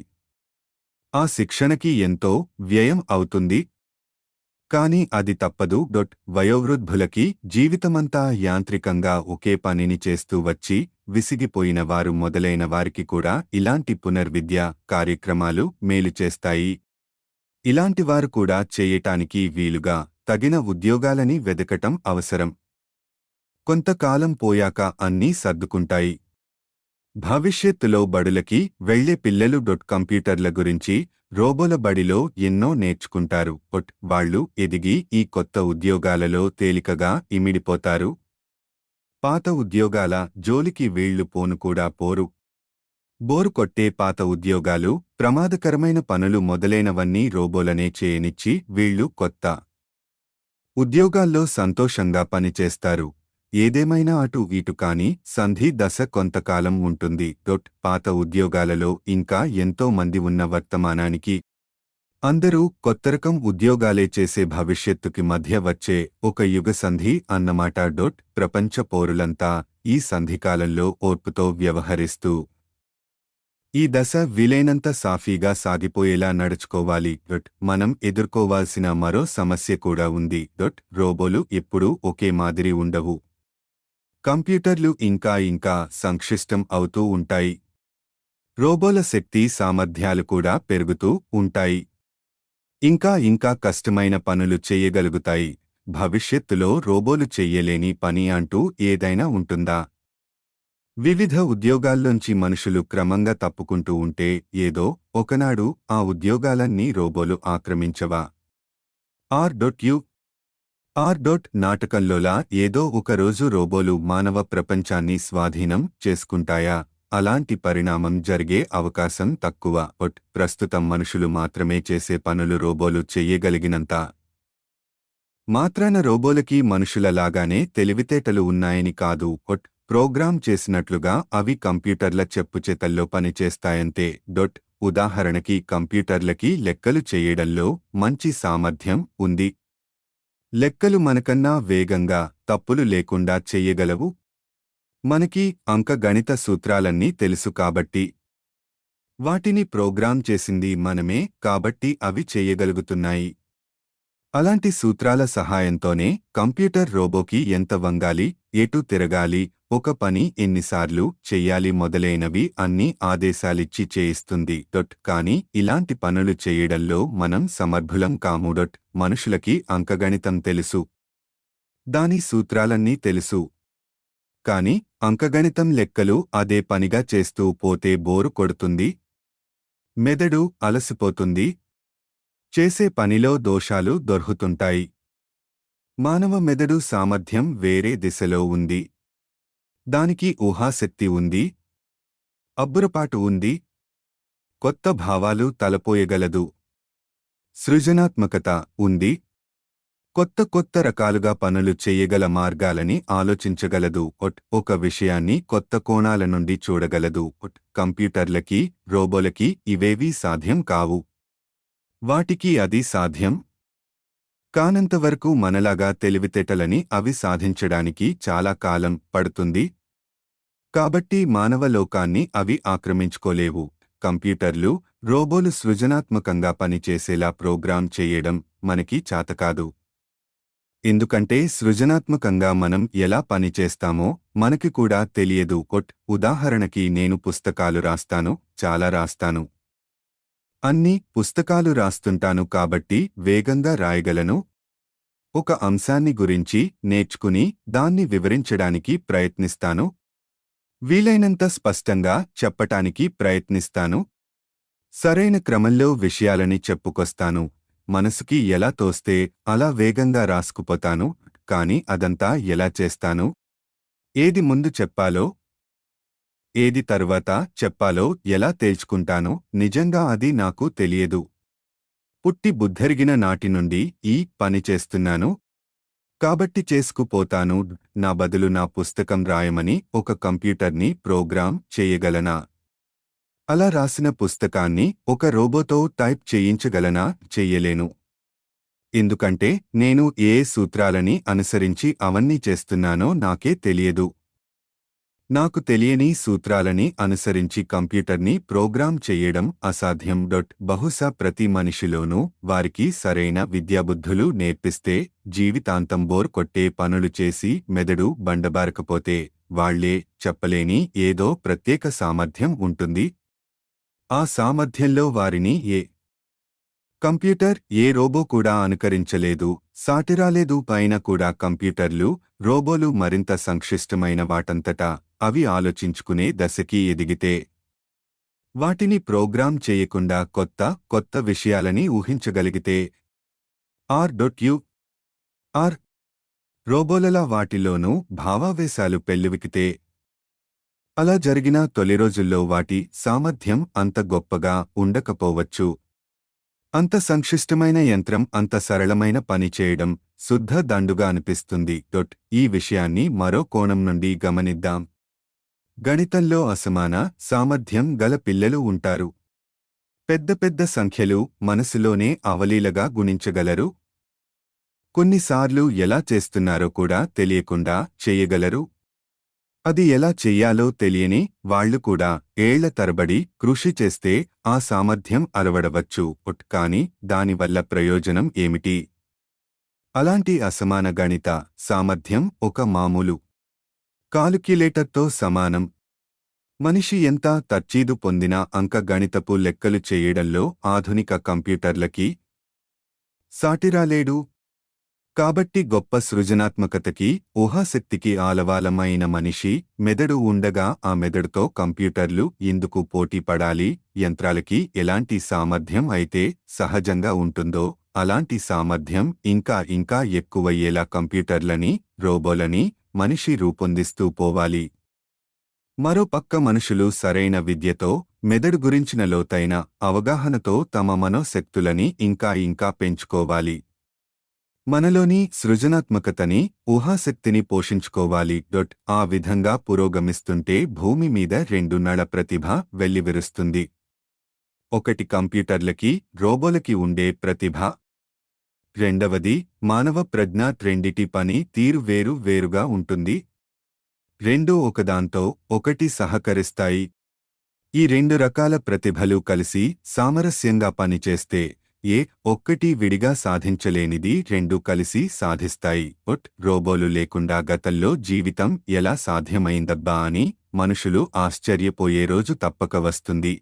ఆ శిక్షణకి ఎంతో వ్యయం అవుతుంది. కాని అది తప్పదు. వయోవృద్ధులకి జీవితమంతా యాంత్రికంగా ఒకే పనిని చేస్తూ వచ్చి విసిగిపోయిన వారు మొదలైన వారికి కూడా ఇలాంటి పునర్విద్య కార్యక్రమాలు మేలు చేస్తాయి. ఇలాంటివారు కూడా చేయటానికి వీలుగా తగిన ఉద్యోగాలని వెదకటం అవసరం. కొంతకాలం పోయాక అన్నీ సర్దుకుంటాయి. భవిష్యత్తులో బడులకి వెళ్లే పిల్లలు కంప్యూటర్ల గురించి, రోబోల బడిలో ఎన్నో నేర్చుకుంటారు. వాళ్ళు ఎదిగి ఈ కొత్త ఉద్యోగాలలో తేలికగా ఇమిడిపోతారు. పాత ఉద్యోగాల జోలికి వీళ్లు పోనుకూడా పోరు. బోరు కొట్టే పాత ఉద్యోగాలు, ప్రమాదకరమైన పనులు మొదలైనవన్నీ రోబోలనే చేయనిచ్చి వీళ్లు కొత్త ఉద్యోగాల్లో సంతోషంగా పనిచేస్తారు. ఏదేమైనా అటు ఇటు కాని సంధి దశ కొంతకాలం ఉంటుంది. పాత ఉద్యోగాలలో ఇంకా ఎంతో మంది ఉన్న వర్తమానానికి అందరూ కొత్తరకం ఉద్యోగాలే చేసే భవిష్యత్తుకి మధ్య వచ్చే ఒక యుగ సంధి అన్నమాట. ప్రపంచ పౌరులంతా ఈ సంధికాలంలో ఓర్పుతో వ్యవహరిస్తూ ఈ దశ వీలైనంత సాఫీగా సాగిపోయేలా నడుచుకోవాలి. మనం ఎదుర్కోవాల్సిన మరో సమస్య కూడా ఉంది. రోబోలు ఎప్పుడూ ఒకే మాదిరి ఉండవు. కంప్యూటర్లు ఇంకా సంక్లిష్టం అవుతూ ఉంటాయి. రోబోల శక్తి సామర్థ్యాలు కూడా పెరుగుతూ ఉంటాయి. ఇంకా కష్టమైన పనులు చెయ్యగలుగుతాయి. భవిష్యత్తులో రోబోలు చెయ్యలేని పని అంటూ ఏదైనా ఉంటుందా? వివిధ ఉద్యోగాల్లోంచి మనుషులు క్రమంగా తప్పుకుంటూ ఉంటే ఏదో ఒకనాడు ఆ ఉద్యోగాలన్నీ రోబోలు ఆక్రమించవా? ఆర్.యు. నాటకంలోలా ఏదో ఒకరోజు రోబోలు మానవ ప్రపంచాన్ని స్వాధీనం చేసుకుంటాయా? అలాంటి పరిణామం జరిగే అవకాశం తక్కువ. ప్రస్తుతం మనుషులు మాత్రమే చేసే పనులు రోబోలు చెయ్యగలిగినంత మాత్రాన రోబోలకి మనుషులలాగానే తెలివితేటలు ఉన్నాయని కాదు. ప్రోగ్రామ్ చేసినట్లుగా అవి కంప్యూటర్ల చెప్పుచేతల్లో పనిచేస్తాయంతే. ఉదాహరణకి కంప్యూటర్లకి లెక్కలు చేయడంలో మంచి సామర్థ్యం ఉంది. లెక్కలు మనకన్నా వేగంగా, తప్పులు లేకుండా చెయ్యగలవు. మనకి అంకగణిత సూత్రాలన్నీ తెలుసు కాబట్టి. వాటిని ప్రోగ్రామ్ చేసింది మనమే కాబట్టి అవి చెయ్యగలుగుతున్నాయి. అలాంటి సూత్రాల సహాయంతోనే కంప్యూటర్ రోబోకి ఎంత వంగాలి, ఎటు తిరగాలి, ఒక పని ఎన్నిసార్లు చెయ్యాలి మొదలైనవి అన్ని ఆదేశాలిచ్చి చేయిస్తుంది. కానీ ఇలాంటి పనులు చెయ్యడంలో మనం సమర్థులం కాము. మనుషులకి అంకగణితం తెలుసు. దాని సూత్రాలన్నీ తెలుసు. కాని అంకగణితం లెక్కలు అదే పనిగా చేస్తూ పోతే బోరు కొడుతుంది. మెదడు అలసిపోతుంది. చేసే పనిలో దోషాలు దొర్లుతుంటాయి. మానవ మెదడు సామర్థ్యం వేరే దిశలో ఉంది. దానికి ఊహాశక్తి ఉంది. అబ్బురపాటు ఉంది. కొత్త భావాలు తలపోయగలదు. సృజనాత్మకత ఉంది. కొత్త రకాలుగా పనులు చెయ్యగల మార్గాలని ఆలోచించగలదు. ఒక విషయాన్ని కొత్త కోణాల నుండి చూడగలదు. కంప్యూటర్లకి, రోబోలకి ఇవేవీ సాధ్యం కావు. వాటికి అది సాధ్యం కానంతవరకు మనలాగా తెలివితేటలని అవి సాధించడానికి చాలా కాలం పడుతుంది. కాబట్టి మానవ లోకాన్ని అవి ఆక్రమించుకోలేవు. కంప్యూటర్లు, రోబోలు సృజనాత్మకంగా పనిచేసేలా ప్రోగ్రామ్ చేయడం మనకి చాతకాదు. ఎందుకంటే సృజనాత్మకంగా మనం ఎలా పనిచేస్తామో మనకి కూడా తెలియదు. ఉదాహరణకి నేను పుస్తకాలు రాస్తాను, చాలా రాస్తాను. అన్ని పుస్తకాలు రాస్తుంటాను కాబట్టి వేగంగా రాయగలను. ఒక అంశాన్ని గురించి నేర్చుకుని దాన్ని వివరించడానికి ప్రయత్నిస్తాను. వీలైనంత స్పష్టంగా చెప్పటానికి ప్రయత్నిస్తాను. సరైన క్రమంలో విషయాలని చెప్పుకొస్తాను. మనసుకి ఎలా తోస్తే అలా వేగంగా రాసుకుపోతాను. కాని అదంతా ఎలా చేస్తాను? ఏది ముందు చెప్పాలో, ఏది తరువాత చెప్పాలో ఎలా తేల్చుకుంటానో నిజంగా అది నాకు తెలియదు. పుట్టి బుద్ధెరిగిన నాటి నుండి ఈ పని చేస్తున్నాను. కాబట్టి చేసుకుపోతాను. నా బదులు నా పుస్తకం రాయమని ఒక కంప్యూటర్ని ప్రోగ్రామ్ చేయగలనా? అలా రాసిన పుస్తకాన్ని ఒక రోబోతో టైప్ చేయించగలనా? చెయ్యలేను. ఎందుకంటే నేను ఏ సూత్రాలని అనుసరించి అవన్నీ చేస్తున్నానో నాకే తెలియదు. నాకు తెలియని సూత్రాలని అనుసరించి కంప్యూటర్ని ప్రోగ్రామ్ చెయ్యడం అసాధ్యం. బహుశా ప్రతి మనిషిలోనూ వారికి సరైన విద్యాబుద్ధులు నేర్పిస్తే జీవితాంతం బోర్ కొట్టే పనులు చేసి మెదడు బండబారకపోతే వాళ్లే చెప్పలేని ఏదో ప్రత్యేక సామర్థ్యం ఉంటుంది. ఆ సామర్థ్యంలో వారిని ఏ కంప్యూటర్, ఏ రోబో కూడా అనుకరించలేదు, సాటిరాలేదు. పైన కూడా కంప్యూటర్లు, రోబోలు మరింత సంక్లిష్టమైన వాటంతటా అవి ఆలోచించుకునే దశకి ఎదిగితే, వాటిని ప్రోగ్రామ్ చేయకుండా కొత్త విషయాలని ఊహించగలిగితే, ఆర్.యు. రోబోలలా వాటిలోనూ భావావేశాలు పెల్లువికితే, అలా జరిగిన తొలి రోజుల్లో వాటి సామర్థ్యం అంత గొప్పగా ఉండకపోవచ్చు. అంత సంక్లిష్టమైన యంత్రం అంత సరళమైన పని చేయడం శుద్ధ దండుగా అనిపిస్తుంది. ఈ విషయాన్ని మరో కోణం నుండి గమనిద్దాం. గణితంలో అసమాన సామర్థ్యం గల పిల్లలు ఉంటారు. పెద్ద సంఖ్యలు మనసులోనే అవలీలగా గుణించగలరు. కొన్నిసార్లు ఎలా చేస్తున్నారో కూడా తెలియకుండా చేయగలరు. అది ఎలా చెయ్యాలో తెలియని వాళ్ళు కూడా ఏళ్ల తరబడి కృషి చేస్తే ఆ సామర్థ్యం అలవడవచ్చు కాని దానివల్ల ప్రయోజనం ఏమిటి? అలాంటి అసమాన గణిత సామర్థ్యం ఒక మామూలు కాలిక్యులేటర్తో సమానం. మనిషి ఎంత తర్చీదు పొందినా అంకగణితపు లెక్కలు చేయడంలో ఆధునిక కంప్యూటర్లకి సాటిరాలేడు. కాబట్టి గొప్ప సృజనాత్మకతకి, ఊహాశక్తికి ఆలవాలమైన మనిషి మెదడు ఉండగా ఆ మెదడుతో కంప్యూటర్లు ఎందుకు పోటీ పడాలి? యంత్రాలకి ఎలాంటి సామర్థ్యం అయితే సహజంగా ఉంటుందో అలాంటి సామర్థ్యం ఇంకా ఇంకా ఎక్కువయ్యేలా కంప్యూటర్లని, రోబోలని మనిషి రూపొందిస్తూ పోవాలి. మరోపక్క మనుషులు సరైన విద్యతో, మెదడు గురించిన లోతైన అవగాహనతో తమ మనోశక్తులని ఇంకా ఇంకా పెంచుకోవాలి. మనలోని సృజనాత్మకతని, ఊహాశక్తిని పోషించుకోవాలి. ఆ విధంగా పురోగమిస్తుంటే భూమి మీద రెండున్నళ ప్రతిభ వెల్లివిరుస్తుంది. ఒకటి కంప్యూటర్లకి, రోబోలకి ఉండే ప్రతిభ. రెండవది మానవ ప్రజ్ఞ. రెండిటి పని తీరు వేరు వేరుగా ఉంటుంది. రెండూ ఒకదాంతో ఒకటి సహకరిస్తాయి. ఈ రెండు రకాల ప్రతిభలు కలిసి సామరస్యంగా పనిచేస్తే ఒక్కటి విడిగా సాధించలేనిది రెండు కలిసి సాధిస్తాయి. రోబోలు లేకుండా గతంలో జీవితం ఎలా సాధ్యమైందబ్బా అని మనుషులు ఆశ్చర్యపోయే రోజు తప్పక వస్తుంది.